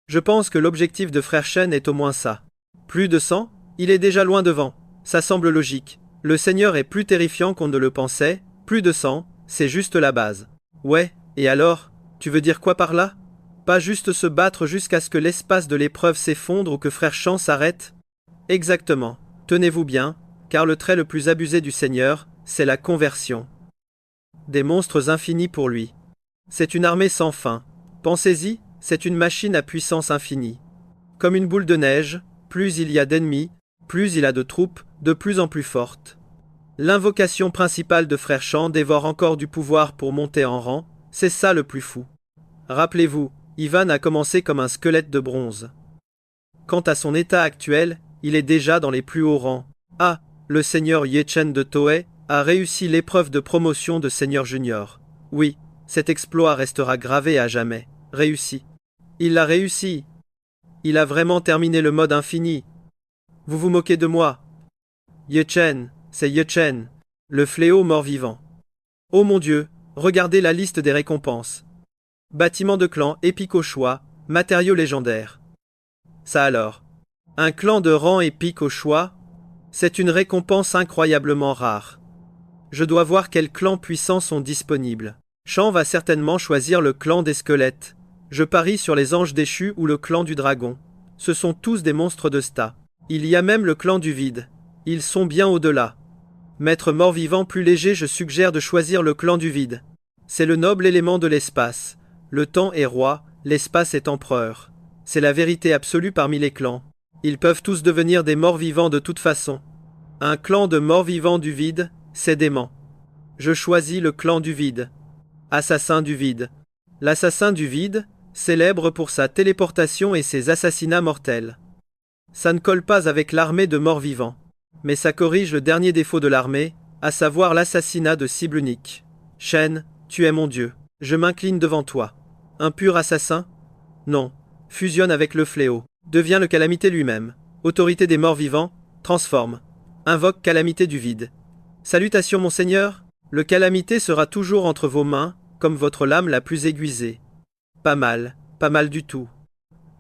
Je pense que l'objectif de Frère Shen est au moins ça. Plus de 100? Il est déjà loin devant. Ça semble logique. Le Seigneur est plus terrifiant qu'on ne le pensait. Plus de 100, c'est juste la base. Ouais, et alors? Tu veux dire quoi par là? Pas juste se battre jusqu'à ce que l'espace de l'épreuve s'effondre ou que Frère Shan s'arrête? Exactement. Tenez-vous bien, car le trait le plus abusé du Seigneur, c'est la conversion. Des monstres infinis pour lui. C'est une armée sans fin. Pensez-y, c'est une machine à puissance infinie. Comme une boule de neige, plus il y a d'ennemis, plus il a de troupes, de plus en plus fortes. L'invocation principale de Frère Shan dévore encore du pouvoir pour monter en rang, c'est ça le plus fou. Rappelez-vous, Ivan a commencé comme un squelette de bronze. Quant à son état actuel, il est déjà dans les plus hauts rangs. Ah, le Seigneur Yechen de Toei a réussi l'épreuve de promotion de Seigneur Junior. Oui, cet exploit restera gravé à jamais. Réussi. Il l'a réussi. Il a vraiment terminé le mode infini. Vous vous moquez de moi. Yechen, c'est Yechen, le fléau mort-vivant. Oh mon Dieu, regardez la liste des récompenses. Bâtiment de clan épique au choix, matériaux légendaires. Ça alors. Un clan de rang épique au choix? C'est une récompense incroyablement rare. Je dois voir quels clans puissants sont disponibles. Shan va certainement choisir le clan des squelettes. Je parie sur les anges déchus ou le clan du dragon. Ce sont tous des monstres de sta. Il y a même le clan du vide. Ils sont bien au-delà. Maître mort-vivant plus léger, je suggère de choisir le clan du vide. C'est le noble élément de l'espace. Le temps est roi, l'espace est empereur. C'est la vérité absolue parmi les clans. Ils peuvent tous devenir des morts-vivants de toute façon. Un clan de morts-vivants du vide, c'est dément. Je choisis le clan du vide. Assassin du vide. L'assassin du vide, célèbre pour sa téléportation et ses assassinats mortels. Ça ne colle pas avec l'armée de morts-vivants. Mais ça corrige le dernier défaut de l'armée, à savoir l'assassinat de cible unique. Shen, tu es mon dieu. Je m'incline devant toi. Un pur assassin? Non. Fusionne avec le fléau. Devient le calamité lui-même. Autorité des morts vivants, transforme. Invoque calamité du vide. Salutations mon seigneur. Le calamité sera toujours entre vos mains, comme votre lame la plus aiguisée. Pas mal du tout.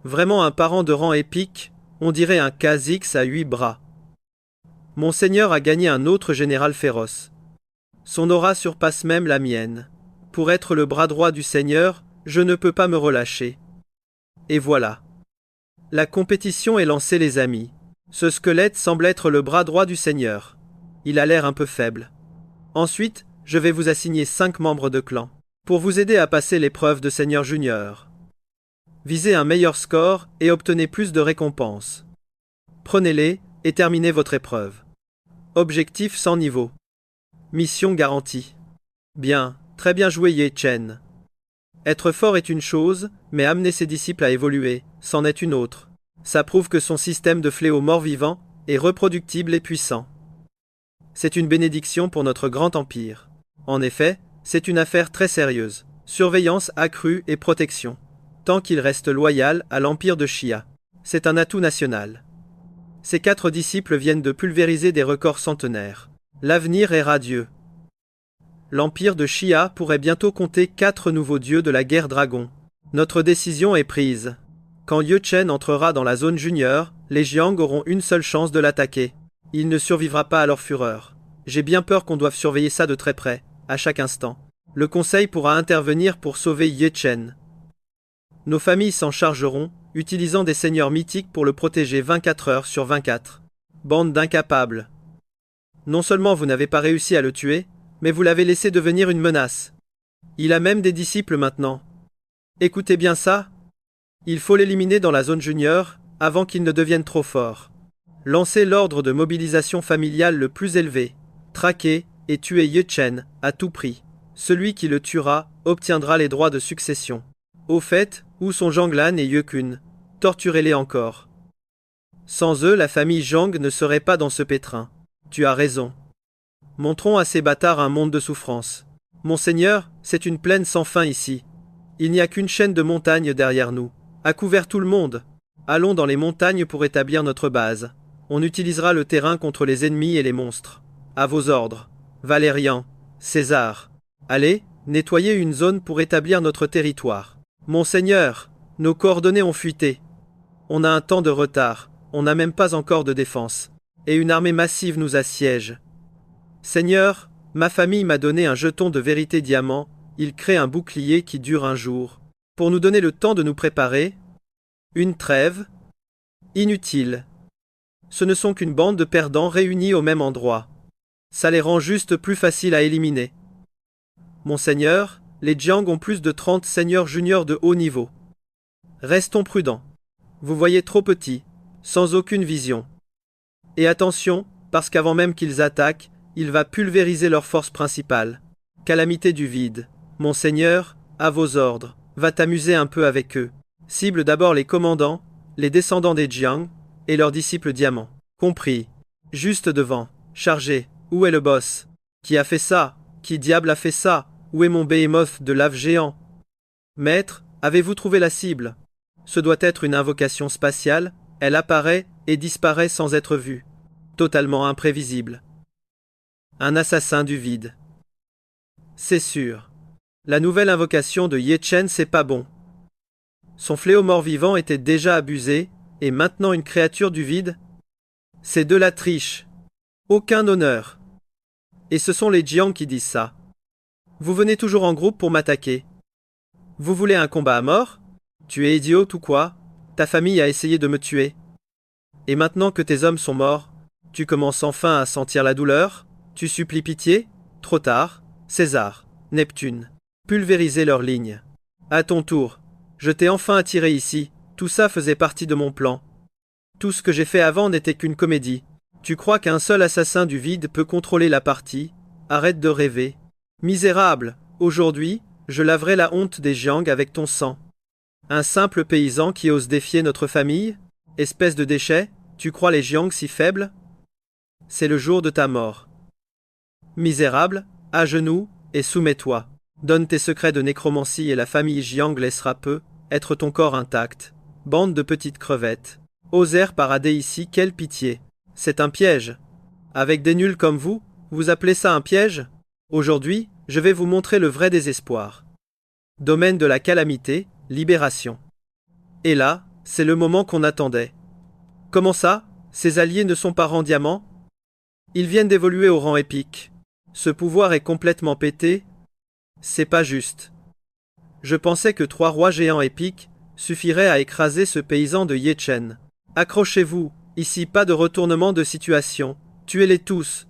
Vraiment un parent de rang épique, on dirait un Kha'Zix à 8 bras. Mon seigneur a gagné un autre général féroce. Son aura surpasse même la mienne. Pour être le bras droit du seigneur, je ne peux pas me relâcher. Et voilà. La compétition est lancée les amis. Ce squelette semble être le bras droit du seigneur. Il a l'air un peu faible. Ensuite, je vais vous assigner 5 membres de clan, pour vous aider à passer l'épreuve de seigneur junior. Visez un meilleur score et obtenez plus de récompenses. Prenez-les et terminez votre épreuve. Objectif 100 niveaux. Mission garantie. Bien, très bien joué Ye Chen. Être fort est une chose, mais amener ses disciples à évoluer, c'en est une autre. Ça prouve que son système de fléau mort-vivant est reproductible et puissant. C'est une bénédiction pour notre grand empire. En effet, c'est une affaire très sérieuse. Surveillance accrue et protection. Tant qu'il reste loyal à l'empire de Xia. C'est un atout national. Ces 4 disciples viennent de pulvériser des records centenaires. L'avenir est radieux. L'empire de Xia pourrait bientôt compter 4 nouveaux dieux de la guerre dragon. Notre décision est prise. Quand Ye Chen entrera dans la zone junior, les Jiang auront une seule chance de l'attaquer. Il ne survivra pas à leur fureur. J'ai bien peur qu'on doive surveiller ça de très près, à chaque instant. Le conseil pourra intervenir pour sauver Ye Chen. Nos familles s'en chargeront, utilisant des seigneurs mythiques pour le protéger 24 heures sur 24. Bande d'incapables. Non seulement vous n'avez pas réussi à le tuer, mais vous l'avez laissé devenir une menace. Il a même des disciples maintenant. Écoutez bien ça. Il faut l'éliminer dans la zone junior, avant qu'il ne devienne trop fort. Lancez l'ordre de mobilisation familiale le plus élevé. Traquez et tuez Ye Chen à tout prix. Celui qui le tuera obtiendra les droits de succession. Au fait, où sont Zhanglan et Ye Kun? Torturez-les encore. Sans eux, la famille Zhang ne serait pas dans ce pétrin. Tu as raison. Montrons à ces bâtards un monde de souffrance. Monseigneur, c'est une plaine sans fin ici. Il n'y a qu'une chaîne de montagnes derrière nous. À couvert tout le monde. Allons dans les montagnes pour établir notre base. On utilisera le terrain contre les ennemis et les monstres. À vos ordres. Valérian, César. Allez, nettoyez une zone pour établir notre territoire. Monseigneur, nos coordonnées ont fuité. On a un temps de retard, on n'a même pas encore de défense. Et une armée massive nous assiège. Seigneur, ma famille m'a donné un jeton de vérité diamant, il crée un bouclier qui dure un jour. Pour nous donner le temps de nous préparer, une trêve? Inutile. Ce ne sont qu'une bande de perdants réunis au même endroit. Ça les rend juste plus faciles à éliminer. Monseigneur, les Jiang ont plus de 30 seigneurs juniors de haut niveau. Restons prudents. Vous voyez trop petit, sans aucune vision. Et attention, parce qu'avant même qu'ils attaquent, il va pulvériser leur force principale. Calamité du vide. Monseigneur, à vos ordres, va t'amuser un peu avec eux. Cible d'abord les commandants, les descendants des Jiang, et leurs disciples diamants. Compris. Juste devant. Chargé. Où est le boss? Qui a fait ça? Qui diable a fait ça? Où est mon behemoth de lave géant? Maître, avez-vous trouvé la cible? Ce doit être une invocation spatiale, elle apparaît et disparaît sans être vue. Totalement imprévisible. Un assassin du vide. C'est sûr. La nouvelle invocation de Ye Chen, c'est pas bon. Son fléau mort-vivant était déjà abusé, et maintenant une créature du vide? C'est de la triche. Aucun honneur. Et ce sont les Jiang qui disent ça. Vous venez toujours en groupe pour m'attaquer. Vous voulez un combat à mort? Tu es idiot ou quoi? Ta famille a essayé de me tuer. Et maintenant que tes hommes sont morts, tu commences enfin à sentir la douleur? Tu supplies pitié? Trop tard. César, Neptune. Pulvérisez leurs lignes. À ton tour. Je t'ai enfin attiré ici. Tout ça faisait partie de mon plan. Tout ce que j'ai fait avant n'était qu'une comédie. Tu crois qu'un seul assassin du vide peut contrôler la partie? Arrête de rêver. Misérable, aujourd'hui, je laverai la honte des Jiang avec ton sang. Un simple paysan qui ose défier notre famille? Espèce de déchet, tu crois les Jiang si faibles? C'est le jour de ta mort. Misérable, à genoux, et soumets-toi. Donne tes secrets de nécromancie et la famille Jiang laissera peu être ton corps intact. Bande de petites crevettes. Osèrent parader ici, quelle pitié. C'est un piège. Avec des nuls comme vous, vous appelez ça un piège? Aujourd'hui, je vais vous montrer le vrai désespoir. Domaine de la calamité, libération. Et là, c'est le moment qu'on attendait. Comment ça? Ces alliés ne sont pas rangs diamant? Ils viennent d'évoluer au rang épique. Ce pouvoir est complètement pété. C'est pas juste. Je pensais que 3 rois géants épiques suffiraient à écraser ce paysan de Ye Chen. Accrochez-vous, ici pas de retournement de situation. Tuez-les tous.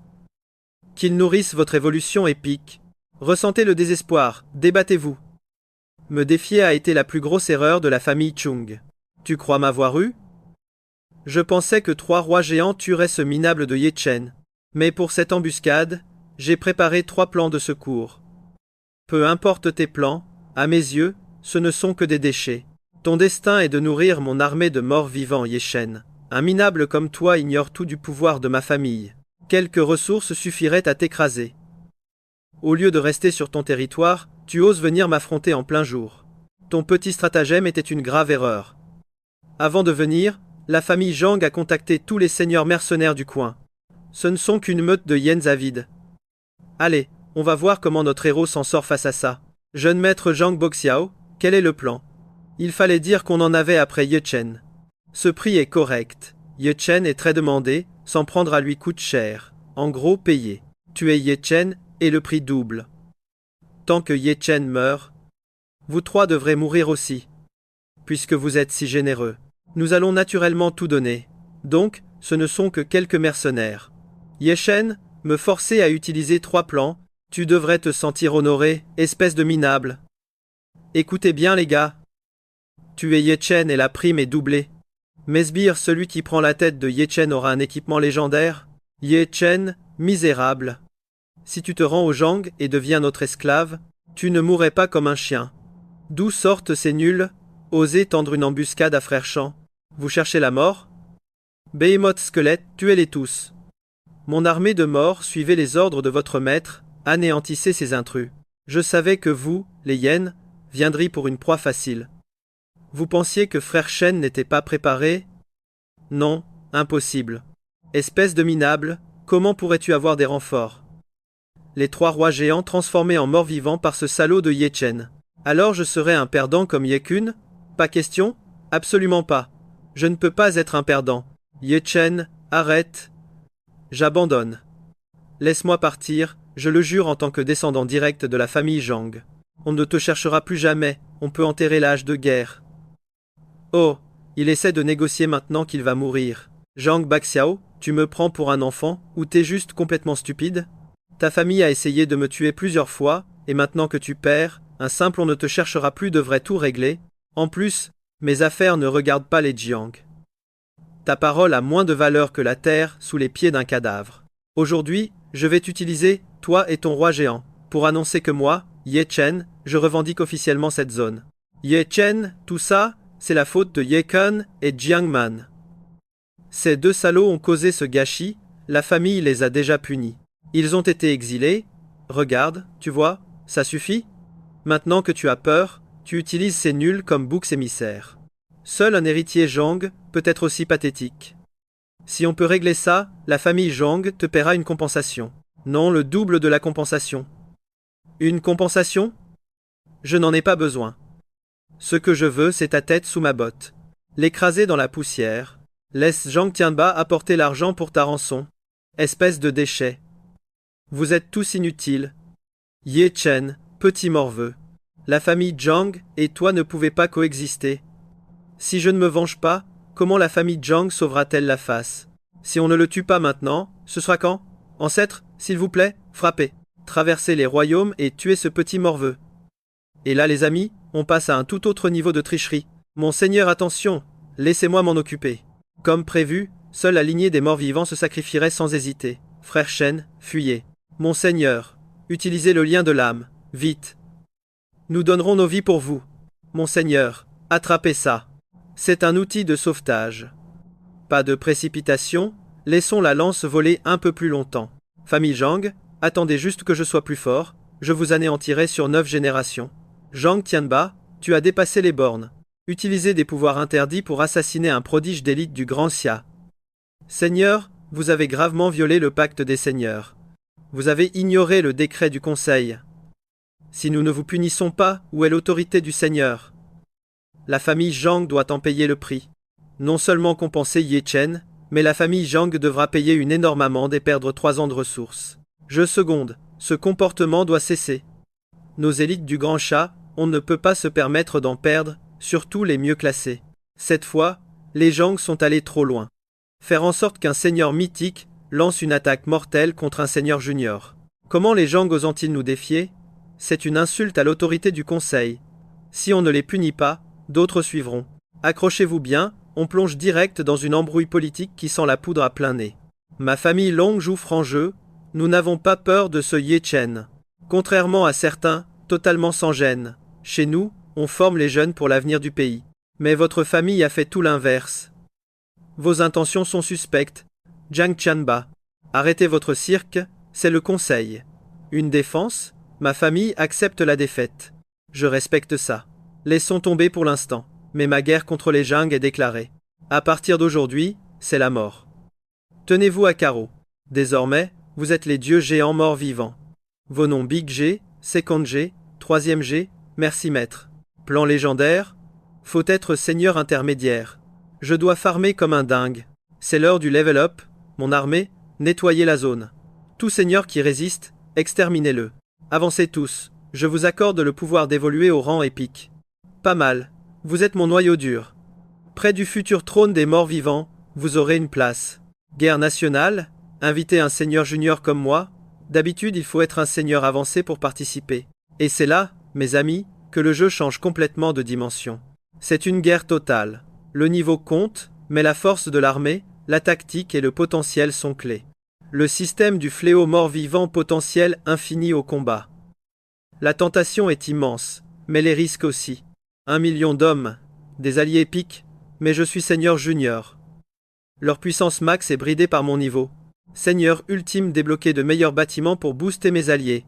Qu'ils nourrissent votre évolution épique. Ressentez le désespoir, débattez-vous. Me défier a été la plus grosse erreur de la famille Chung. Tu crois m'avoir eu? Je pensais que 3 rois géants tueraient ce minable de Ye Chen. Mais pour cette embuscade, j'ai préparé 3 plans de secours. Peu importe tes plans, à mes yeux, ce ne sont que des déchets. Ton destin est de nourrir mon armée de morts vivants, Ye Chen. Un minable comme toi ignore tout du pouvoir de ma famille. Quelques ressources suffiraient à t'écraser. Au lieu de rester sur ton territoire, tu oses venir m'affronter en plein jour. Ton petit stratagème était une grave erreur. Avant de venir, la famille Zhang a contacté tous les seigneurs mercenaires du coin. Ce ne sont qu'une meute de hyènes avides. Allez, on va voir comment notre héros s'en sort face à ça. Jeune maître Zhang Boxiao, quel est le plan? Il fallait dire qu'on en avait après Ye Chen. Ce prix est correct. Ye Chen est très demandé, s'en prendre à lui coûte cher. En gros, payé. Tuer Ye Chen et le prix double. Tant que Ye Chen meurt, vous 3 devrez mourir aussi. Puisque vous êtes si généreux. Nous allons naturellement tout donner. Donc, ce ne sont que quelques mercenaires. Ye Chen, me forcer à utiliser 3 plans, tu devrais te sentir honoré, espèce de minable. Écoutez bien les gars. Tuer Ye Chen et la prime est doublée. Mais sbire, celui qui prend la tête de Ye Chen aura un équipement légendaire? Ye Chen, misérable. Si tu te rends au Zhang et deviens notre esclave, tu ne mourrais pas comme un chien. D'où sortent ces nuls? Osez tendre une embuscade à Frère Shan. Vous cherchez la mort? Behemoth squelette, tuez-les tous. Mon armée de morts suivait les ordres de votre maître, anéantissez ces intrus. Je savais que vous, les hyènes, viendriez pour une proie facile. Vous pensiez que Frère Shen n'était pas préparé? Non, impossible. Espèce de minable, comment pourrais-tu avoir des renforts? Les 3 rois géants transformés en morts vivants par ce salaud de Ye Chen. Alors je serais un perdant comme Ye Kun? Pas question? Absolument pas. Je ne peux pas être un perdant. Ye Chen, arrête. J'abandonne. Laisse-moi partir, je le jure en tant que descendant direct de la famille Zhang. On ne te cherchera plus jamais, on peut enterrer l'âge de guerre. Oh, il essaie de négocier maintenant qu'il va mourir. Zhang Baxiao, tu me prends pour un enfant, ou t'es juste complètement stupide? Ta famille a essayé de me tuer plusieurs fois, et maintenant que tu perds, un simple on ne te cherchera plus devrait tout régler. En plus, mes affaires ne regardent pas les Jiang. Ta parole a moins de valeur que la terre sous les pieds d'un cadavre. Aujourd'hui, je vais t'utiliser, toi et ton roi géant, pour annoncer que moi, Ye Chen, je revendique officiellement cette zone. Ye Chen, tout ça, c'est la faute de Ye Kun et Jiang Man. Ces 2 salauds ont causé ce gâchis, la famille les a déjà punis. Ils ont été exilés. Regarde, tu vois, ça suffit? Maintenant que tu as peur, tu utilises ces nuls comme boucs émissaires. Seul un héritier Zhang peut être aussi pathétique. Si on peut régler ça, la famille Zhang te paiera une compensation. Non, le double de la compensation. Une compensation? Je n'en ai pas besoin. Ce que je veux, c'est ta tête sous ma botte. L'écraser dans la poussière. Laisse Zhang Tianba apporter l'argent pour ta rançon. Espèce de déchet. Vous êtes tous inutiles. Ye Chen, petit morveux. La famille Zhang et toi ne pouvez pas coexister. Si je ne me venge pas, comment la famille Zhang sauvera-t-elle la face? Si on ne le tue pas maintenant, ce sera quand? Ancêtre, s'il vous plaît, frappez. Traversez les royaumes et tuez ce petit morveux. Et là les amis, on passe à un tout autre niveau de tricherie. Mon seigneur, attention, laissez-moi m'en occuper. Comme prévu, seule la lignée des morts vivants se sacrifierait sans hésiter. Frère Shen, fuyez. Mon seigneur, utilisez le lien de l'âme, vite. Nous donnerons nos vies pour vous. Mon seigneur, attrapez ça. C'est un outil de sauvetage. Pas de précipitation, laissons la lance voler un peu plus longtemps. Famille Zhang, attendez juste que je sois plus fort, je vous anéantirai sur 9 générations. Zhang Tianba, tu as dépassé les bornes. Utilisez des pouvoirs interdits pour assassiner un prodige d'élite du Grand Xia. Seigneur, vous avez gravement violé le pacte des seigneurs. Vous avez ignoré le décret du Conseil. Si nous ne vous punissons pas, où est l'autorité du Seigneur? La famille Zhang doit en payer le prix. Non seulement compenser Ye Chen, mais la famille Zhang devra payer une énorme amende et perdre 3 ans de ressources. Je seconde, ce comportement doit cesser. Nos élites du Grand Chat, on ne peut pas se permettre d'en perdre, surtout les mieux classés. Cette fois, les Zhang sont allés trop loin. Faire en sorte qu'un seigneur mythique lance une attaque mortelle contre un seigneur junior. Comment les Zhang osent-ils nous défier? C'est une insulte à l'autorité du Conseil. Si on ne les punit pas, d'autres suivront. Accrochez-vous bien, on plonge direct dans une embrouille politique qui sent la poudre à plein nez. Ma famille Long joue franc jeu, nous n'avons pas peur de ce Ye Chen. Contrairement à certains, totalement sans gêne. Chez nous, on forme les jeunes pour l'avenir du pays. Mais votre famille a fait tout l'inverse. Vos intentions sont suspectes. Zhang Tianba. Arrêtez votre cirque, c'est le Conseil. Une défense? Ma famille accepte la défaite. Je respecte ça. Laissons tomber pour l'instant. Mais ma guerre contre les Zhang est déclarée. À partir d'aujourd'hui, c'est la mort. Tenez-vous à carreau. Désormais, vous êtes les dieux géants morts vivants. Vos noms Big G, Second G, Troisième G, merci maître. Plan légendaire? Faut être seigneur intermédiaire. Je dois farmer comme un dingue. C'est l'heure du level up, mon armée, nettoyez la zone. Tout seigneur qui résiste, exterminez-le. Avancez tous, je vous accorde le pouvoir d'évoluer au rang épique. Pas mal, vous êtes mon noyau dur. Près du futur trône des morts vivants, vous aurez une place. Guerre nationale? Invitez un seigneur junior comme moi? D'habitude, il faut être un seigneur avancé pour participer. Et c'est là, mes amis, que le jeu change complètement de dimension. C'est une guerre totale. Le niveau compte, Mais la force de l'armée, la tactique et le potentiel sont clés. Le système du fléau mort-vivant potentiel infini au combat. La tentation est immense, mais les risques aussi. 1 million d'hommes, des alliés épiques, mais je suis Seigneur Junior. Leur puissance max est bridée par mon niveau. Seigneur ultime débloqué de meilleurs bâtiments pour booster mes alliés.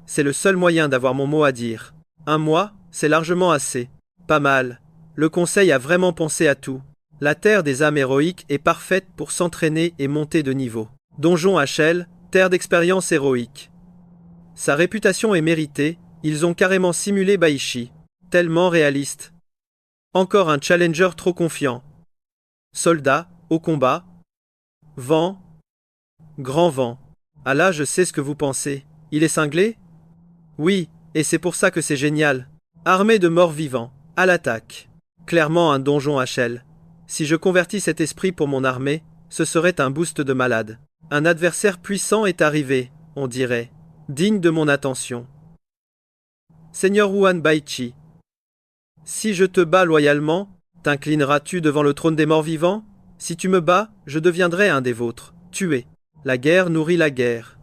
C'est le seul moyen d'avoir mon mot à dire. 1 mois, c'est largement assez. Pas mal. Le conseil a vraiment pensé à tout. La terre des âmes héroïques est parfaite pour s'entraîner et monter de niveau. Donjon HL, terre d'expérience héroïque. Sa réputation est méritée, ils ont carrément simulé Baishi. Tellement réaliste. Encore un challenger trop confiant. Soldat, au combat. Vent. Grand vent. Ah là, je sais ce que vous pensez. Il est cinglé? Oui, et c'est pour ça que c'est génial. Armée de morts vivants, à l'attaque. Clairement un donjon HL. Si je convertis cet esprit pour mon armée, ce serait un boost de malade. Un adversaire puissant est arrivé, on dirait. Digne de mon attention. Seigneur Wuan Baichi. Si je te bats loyalement, t'inclineras-tu devant le trône des morts vivants? Si tu me bats, je deviendrai un des vôtres. Tuer. La guerre nourrit la guerre.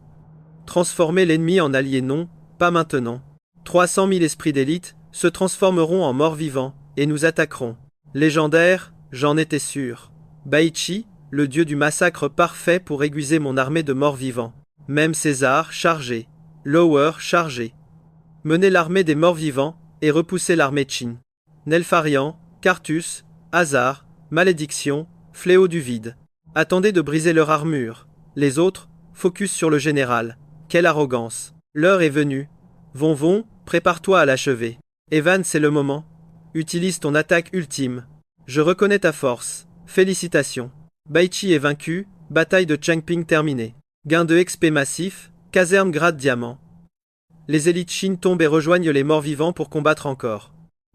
Transformer l'ennemi en allié non, pas maintenant. 300 000 esprits d'élite se transformeront en morts vivants, et nous attaquerons. Légendaire, j'en étais sûr. Baichi, le dieu du massacre parfait pour aiguiser mon armée de morts vivants. Même César, chargé. Lower, chargé. Mener l'armée des morts vivants, et repousser l'armée Qin. Nelfarian, Carthus, hasard, malédiction, fléau du vide. Attendez de briser leur armure. Les autres, focus sur le général. Quelle arrogance. L'heure est venue. Von, prépare-toi à l'achever. Evan, c'est le moment. Utilise ton attaque ultime. Je reconnais ta force. Félicitations. Baichi est vaincu, bataille de Changping terminée. Gain de XP massif, caserne grade diamant. Les élites Qin tombent et rejoignent les morts vivants pour combattre encore.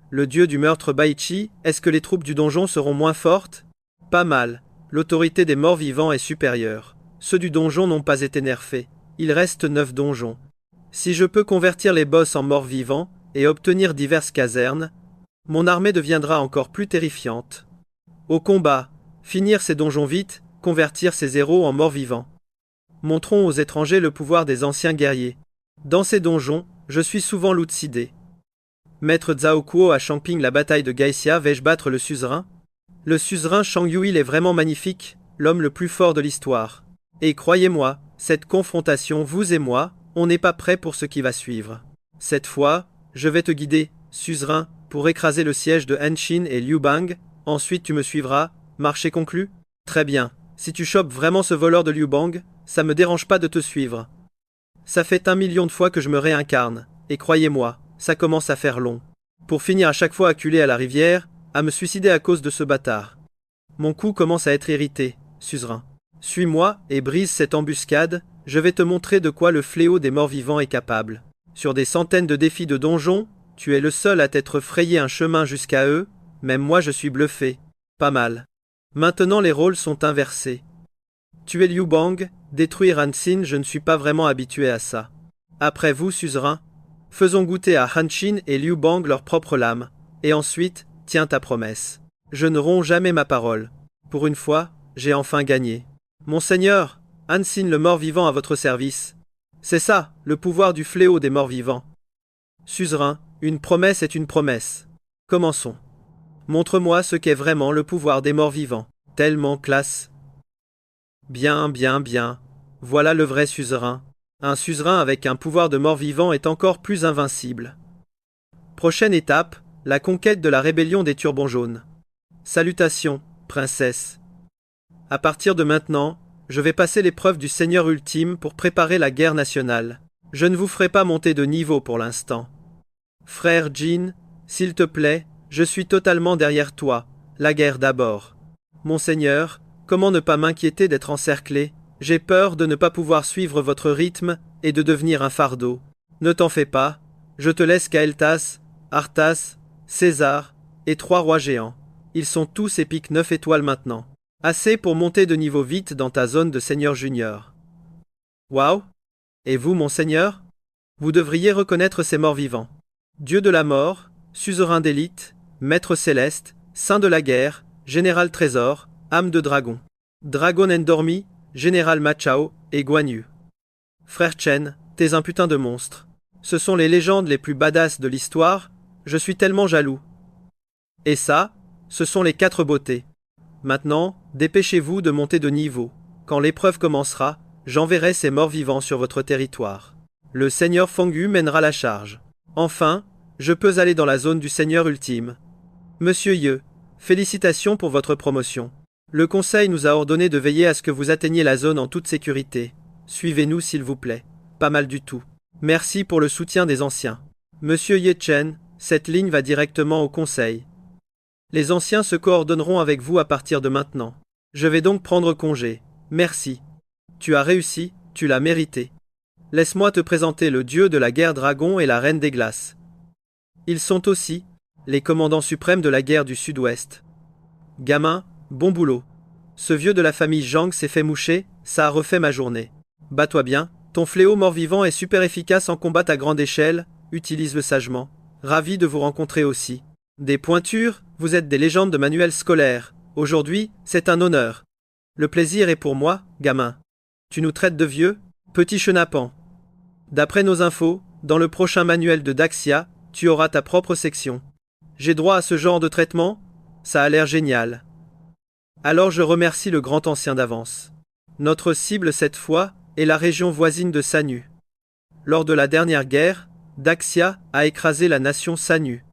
Le dieu du meurtre Baichi, est-ce que les troupes du donjon seront moins fortes? Pas mal. L'autorité des morts vivants est supérieure. Ceux du donjon n'ont pas été nerfés. Il reste 9 donjons. Si je peux convertir les boss en morts vivants et obtenir diverses casernes, mon armée deviendra encore plus terrifiante. Au combat, finir ces donjons vite, convertir ces héros en morts vivants. Montrons aux étrangers le pouvoir des anciens guerriers. Dans ces donjons, je suis souvent l'outsidé. Maître Zhao Kuo a Changping la bataille de Gaixia, vais-je battre le suzerain? Le suzerain Shang Yuil est vraiment magnifique, l'homme le plus fort de l'histoire. Et croyez-moi, cette confrontation, vous et moi, on n'est pas prêt pour ce qui va suivre. Cette fois, je vais te guider, suzerain, pour écraser le siège de Henshin et Liu Bang, ensuite tu me suivras, marché conclu? Très bien, si tu chopes vraiment ce voleur de Liu Bang, ça me dérange pas de te suivre. Ça fait 1 million de fois que je me réincarne, et croyez-moi, ça commence à faire long. Pour finir à chaque fois acculé à la rivière, à me suicider à cause de ce bâtard. Mon cou commence à être irrité, suzerain. Suis-moi et brise cette embuscade, je vais te montrer de quoi le fléau des morts vivants est capable. Sur des centaines de défis de donjons, tu es le seul à t'être frayé un chemin jusqu'à eux, même moi je suis bluffé. Pas mal. Maintenant les rôles sont inversés. Tuer Liu Bang, détruire Hanxin, je ne suis pas vraiment habitué à ça. Après vous, suzerain, faisons goûter à Hanxin et Liu Bang leur propre lame, et ensuite, tiens ta promesse. Je ne romps jamais ma parole. Pour une fois, j'ai enfin gagné. Monseigneur, Hanxin le mort-vivant à votre service. C'est ça, le pouvoir du fléau des morts-vivants. Suzerain, une promesse est une promesse. Commençons. Montre-moi ce qu'est vraiment le pouvoir des morts-vivants. Tellement classe. Bien. Voilà le vrai suzerain. Un suzerain avec un pouvoir de mort-vivant est encore plus invincible. Prochaine étape, la conquête de la rébellion des turbans jaunes. Salutations, princesse. À partir de maintenant, je vais passer l'épreuve du Seigneur ultime pour préparer la guerre nationale. Je ne vous ferai pas monter de niveau pour l'instant. Frère Jin, s'il te plaît, je suis totalement derrière toi, la guerre d'abord. Monseigneur, comment ne pas m'inquiéter d'être encerclé? J'ai peur de ne pas pouvoir suivre votre rythme et de devenir un fardeau. Ne t'en fais pas, je te laisse Kael'thas, Arthas, César et 3 rois géants. Ils sont tous épiques 9 étoiles maintenant. Assez pour monter de niveau vite dans ta zone de Seigneur Junior. Waouh! Et vous, monseigneur? Vous devriez reconnaître ces morts vivants. Dieu de la mort, suzerain d'élite, maître céleste, saint de la guerre, général trésor, âme de dragon. Dragon endormi, Général Machao et Guan Yu. Frère Chen, t'es un putain de monstre. Ce sont les légendes les plus badass de l'histoire, je suis tellement jaloux. Et ça, ce sont les 4 beautés. Maintenant, dépêchez-vous de monter de niveau. Quand l'épreuve commencera, j'enverrai ces morts-vivants sur votre territoire. Le seigneur Fengyu mènera la charge. Enfin, je peux aller dans la zone du seigneur ultime. Monsieur Ye, félicitations pour votre promotion. Le conseil nous a ordonné de veiller à ce que vous atteigniez la zone en toute sécurité. Suivez-nous s'il vous plaît. Pas mal du tout. Merci pour le soutien des anciens. Monsieur Ye Chen, cette ligne va directement au conseil. Les anciens se coordonneront avec vous à partir de maintenant. Je vais donc prendre congé. Merci. Tu as réussi, tu l'as mérité. Laisse-moi te présenter le dieu de la guerre dragon et la reine des glaces. Ils sont aussi les commandants suprêmes de la guerre du Sud-Ouest. Gamin, bon boulot. Ce vieux de la famille Zhang s'est fait moucher, ça a refait ma journée. Bats-toi bien, ton fléau mort-vivant est super efficace en combat à grande échelle, utilise-le sagement. Ravi de vous rencontrer aussi. Des pointures, vous êtes des légendes de manuels scolaires. Aujourd'hui, c'est un honneur. Le plaisir est pour moi, gamin. Tu nous traites de vieux, petit chenapan. D'après nos infos, dans le prochain manuel de Daxia, tu auras ta propre section. J'ai droit à ce genre de traitement? Ça a l'air génial. Alors je remercie le grand ancien d'avance. Notre cible cette fois est la région voisine de Sanyu. Lors de la dernière guerre, Daxia a écrasé la nation Sanyu,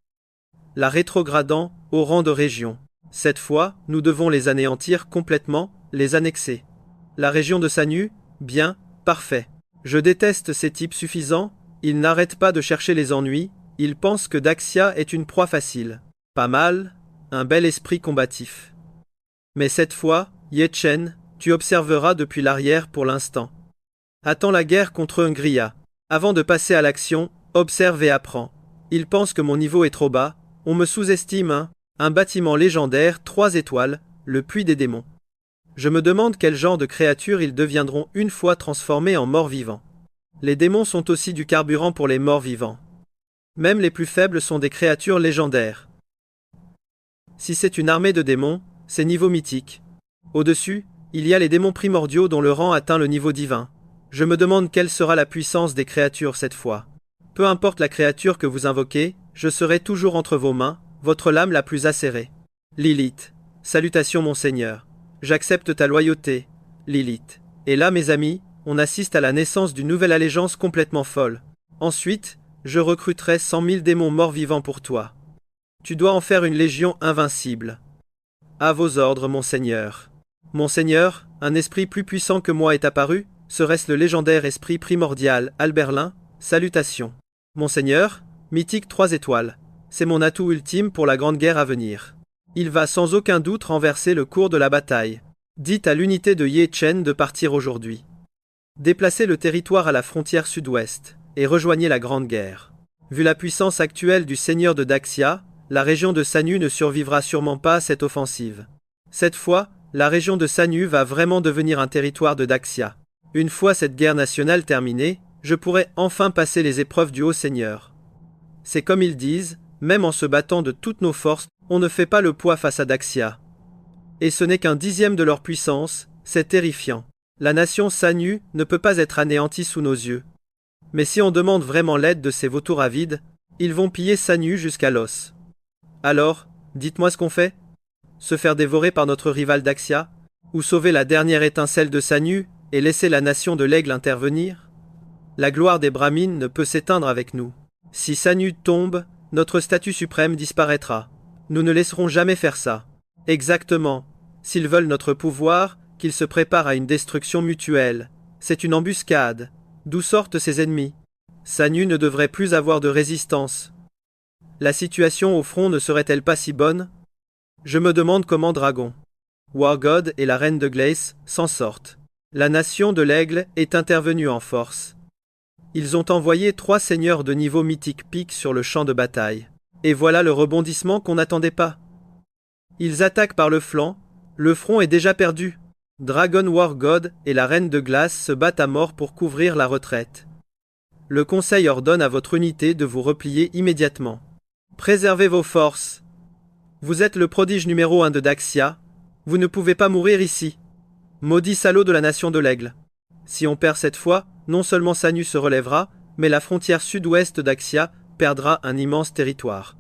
la rétrogradant au rang de région. Cette fois, nous devons les anéantir complètement, les annexer. La région de Sanyu, bien, parfait. Je déteste ces types suffisants, ils n'arrêtent pas de chercher les ennuis, ils pensent que Daxia est une proie facile. Pas mal, un bel esprit combatif. Mais cette fois, Ye Chen, tu observeras depuis l'arrière pour l'instant. Attends la guerre contre Hungria. Avant de passer à l'action, observe et apprends. Ils pensent que mon niveau est trop bas, on me sous-estime, hein. Un bâtiment légendaire, 3 étoiles, le puits des démons. Je me demande quel genre de créatures ils deviendront une fois transformés en morts-vivants. Les démons sont aussi du carburant pour les morts-vivants. Même les plus faibles sont des créatures légendaires. Si c'est une armée de démons, c'est niveau mythique. Au-dessus, il y a les démons primordiaux dont le rang atteint le niveau divin. Je me demande quelle sera la puissance des créatures cette fois. Peu importe la créature que vous invoquez, je serai toujours entre vos mains, votre lame la plus acérée. Lilith. Salutations mon seigneur. J'accepte ta loyauté, Lilith. Et là mes amis, on assiste à la naissance d'une nouvelle allégeance complètement folle. Ensuite, je recruterai 100 000 démons morts-vivants pour toi. Tu dois en faire une légion invincible. À vos ordres, mon seigneur. Mon seigneur, un esprit plus puissant que moi est apparu, serait-ce le légendaire esprit primordial, Alberlin? Salutations. Mon seigneur, mythique 3 étoiles. C'est mon atout ultime pour la grande guerre à venir. Il va sans aucun doute renverser le cours de la bataille. Dites à l'unité de Ye Chen de partir aujourd'hui. Déplacez le territoire à la frontière sud-ouest, et rejoignez la grande guerre. Vu la puissance actuelle du seigneur de Daxia, la région de Sanyu ne survivra sûrement pas à cette offensive. Cette fois, la région de Sanyu va vraiment devenir un territoire de Daxia. Une fois cette guerre nationale terminée, je pourrai enfin passer les épreuves du haut seigneur. C'est comme ils disent, même en se battant de toutes nos forces, on ne fait pas le poids face à Daxia. Et ce n'est qu'un dixième de leur puissance, c'est terrifiant. La nation Sanyu ne peut pas être anéantie sous nos yeux. Mais si on demande vraiment l'aide de ces vautours avides, ils vont piller Sanyu jusqu'à l'os. Alors, dites-moi ce qu'on fait? Se faire dévorer par notre rival Daxia? Ou sauver la dernière étincelle de Sanyu et laisser la nation de l'aigle intervenir? La gloire des Brahmines ne peut s'éteindre avec nous. Si Sanyu tombe, notre statut suprême disparaîtra. Nous ne laisserons jamais faire ça. Exactement. S'ils veulent notre pouvoir, qu'ils se préparent à une destruction mutuelle. C'est une embuscade. D'où sortent ces ennemis? Sanyu ne devrait plus avoir de résistance. La situation au front ne serait-elle pas si bonne? Je me demande comment Dragon, Wargod et la reine de Glace s'en sortent. La nation de l'Aigle est intervenue en force. Ils ont envoyé 3 seigneurs de niveau mythique pique sur le champ de bataille. Et voilà le rebondissement qu'on n'attendait pas. Ils attaquent par le flanc, le front est déjà perdu. Dragon Wargod et la reine de glace se battent à mort pour couvrir la retraite. Le conseil ordonne à votre unité de vous replier immédiatement. Préservez vos forces. Vous êtes le prodige numéro 1 de Daxia. Vous ne pouvez pas mourir ici. Maudit salaud de la nation de l'Aigle. Si on perd cette fois, non seulement Sanu se relèvera, mais la frontière sud-ouest d'Axia perdra un immense territoire.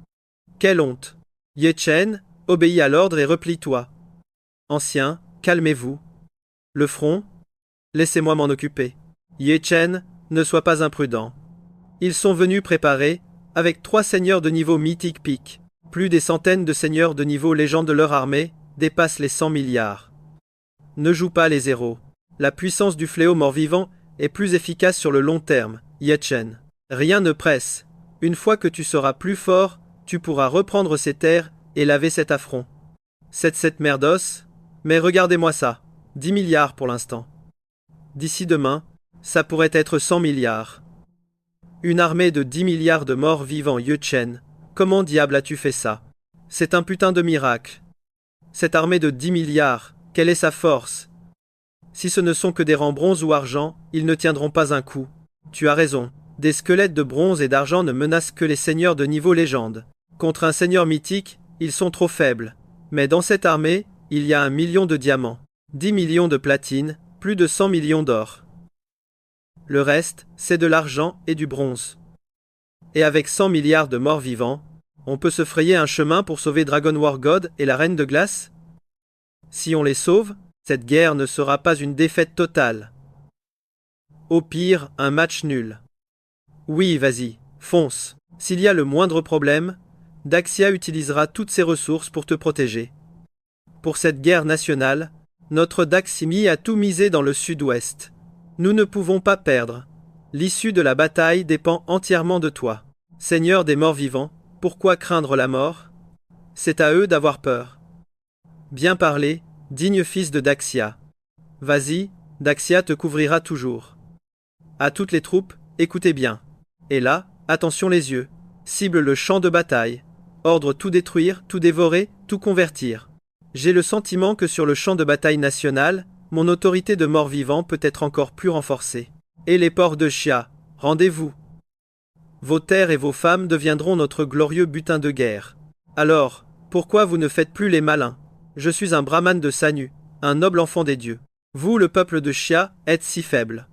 Quelle honte! Ye Chen, obéis à l'ordre et replie-toi. Ancien, calmez-vous. Le front? Laissez-moi m'en occuper. Ye Chen, ne sois pas imprudent. Ils sont venus préparer, avec 3 seigneurs de niveau mythique pique. Plus des centaines de seigneurs de niveau légende de leur armée dépassent les 100 milliards. Ne joue pas les héros. La puissance du fléau mort-vivant est plus efficace sur le long terme, Ye Chen. Rien ne presse. Une fois que tu seras plus fort, tu pourras reprendre ces terres et laver cet affront. Cette merdos, mais regardez-moi ça. 10 milliards pour l'instant. D'ici demain, ça pourrait être 100 milliards. Une armée de 10 milliards de morts vivants, Ye Chen. Comment diable as-tu fait ça? C'est un putain de miracle. Cette armée de 10 milliards, quelle est sa force? Si ce ne sont que des rangs bronze ou argent, ils ne tiendront pas un coup. Tu as raison. Des squelettes de bronze et d'argent ne menacent que les seigneurs de niveau légende. Contre un seigneur mythique, ils sont trop faibles. Mais dans cette armée, il y a 1 million de diamants, 10 millions de platine, plus de 100 millions d'or. Le reste, c'est de l'argent et du bronze. Et avec 100 milliards de morts vivants, on peut se frayer un chemin pour sauver Dragon War God et la Reine de Glace? Si on les sauve, cette guerre ne sera pas une défaite totale. Au pire, un match nul. Oui, vas-y, fonce. S'il y a le moindre problème, Daxia utilisera toutes ses ressources pour te protéger. Pour cette guerre nationale, notre Daximi a tout misé dans le sud-ouest. Nous ne pouvons pas perdre. L'issue de la bataille dépend entièrement de toi. Seigneur des morts vivants, pourquoi craindre la mort? C'est à eux d'avoir peur. Bien parlé, digne fils de Daxia. Vas-y, Daxia te couvrira toujours. À toutes les troupes, écoutez bien. Et là, attention les yeux. Cible le champ de bataille. Ordre tout détruire, tout dévorer, tout convertir. J'ai le sentiment que sur le champ de bataille national, mon autorité de mort-vivant peut être encore plus renforcée. Et les porcs de Chia, rendez-vous. Vos terres et vos femmes deviendront notre glorieux butin de guerre. Alors, pourquoi vous ne faites plus les malins? Je suis un brahman de Sanu, un noble enfant des dieux. Vous, le peuple de Chia, êtes si faible.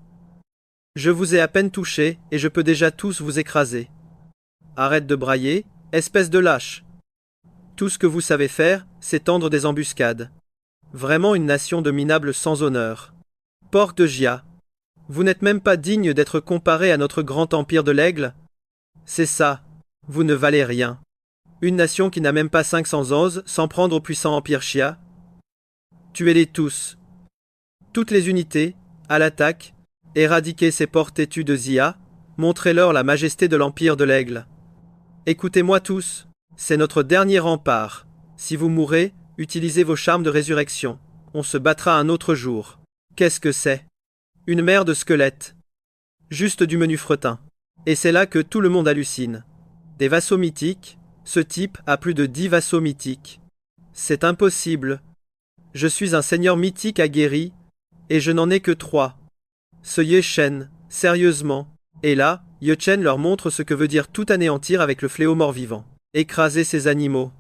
Je vous ai à peine touché, et je peux déjà tous vous écraser. Arrête de brailler, espèce de lâche. Tout ce que vous savez faire, c'est tendre des embuscades. Vraiment une nation de minables sans honneur. Porc de Gia. Vous n'êtes même pas digne d'être comparé à notre grand empire de l'Aigle? C'est ça. Vous ne valez rien. Une nation qui n'a même pas 500 ans sans prendre au puissant empire Chia. Tuez-les tous. Toutes les unités, à l'attaque, éradiquez ces porcs têtus de Zia, montrez-leur la majesté de l'empire de l'Aigle. Écoutez-moi tous, c'est notre dernier rempart. Si vous mourrez, utilisez vos charmes de résurrection. On se battra un autre jour. Qu'est-ce que c'est? Une mer de squelettes. Juste du menu fretin. Et c'est là que tout le monde hallucine. Des vassaux mythiques, ce type a plus de 10 vassaux mythiques. C'est impossible. Je suis un seigneur mythique aguerri, et je n'en ai que 3. Ce Ye Chen, sérieusement. Et là, Ye Chen leur montre ce que veut dire tout anéantir avec le fléau mort-vivant. Écraser ces animaux.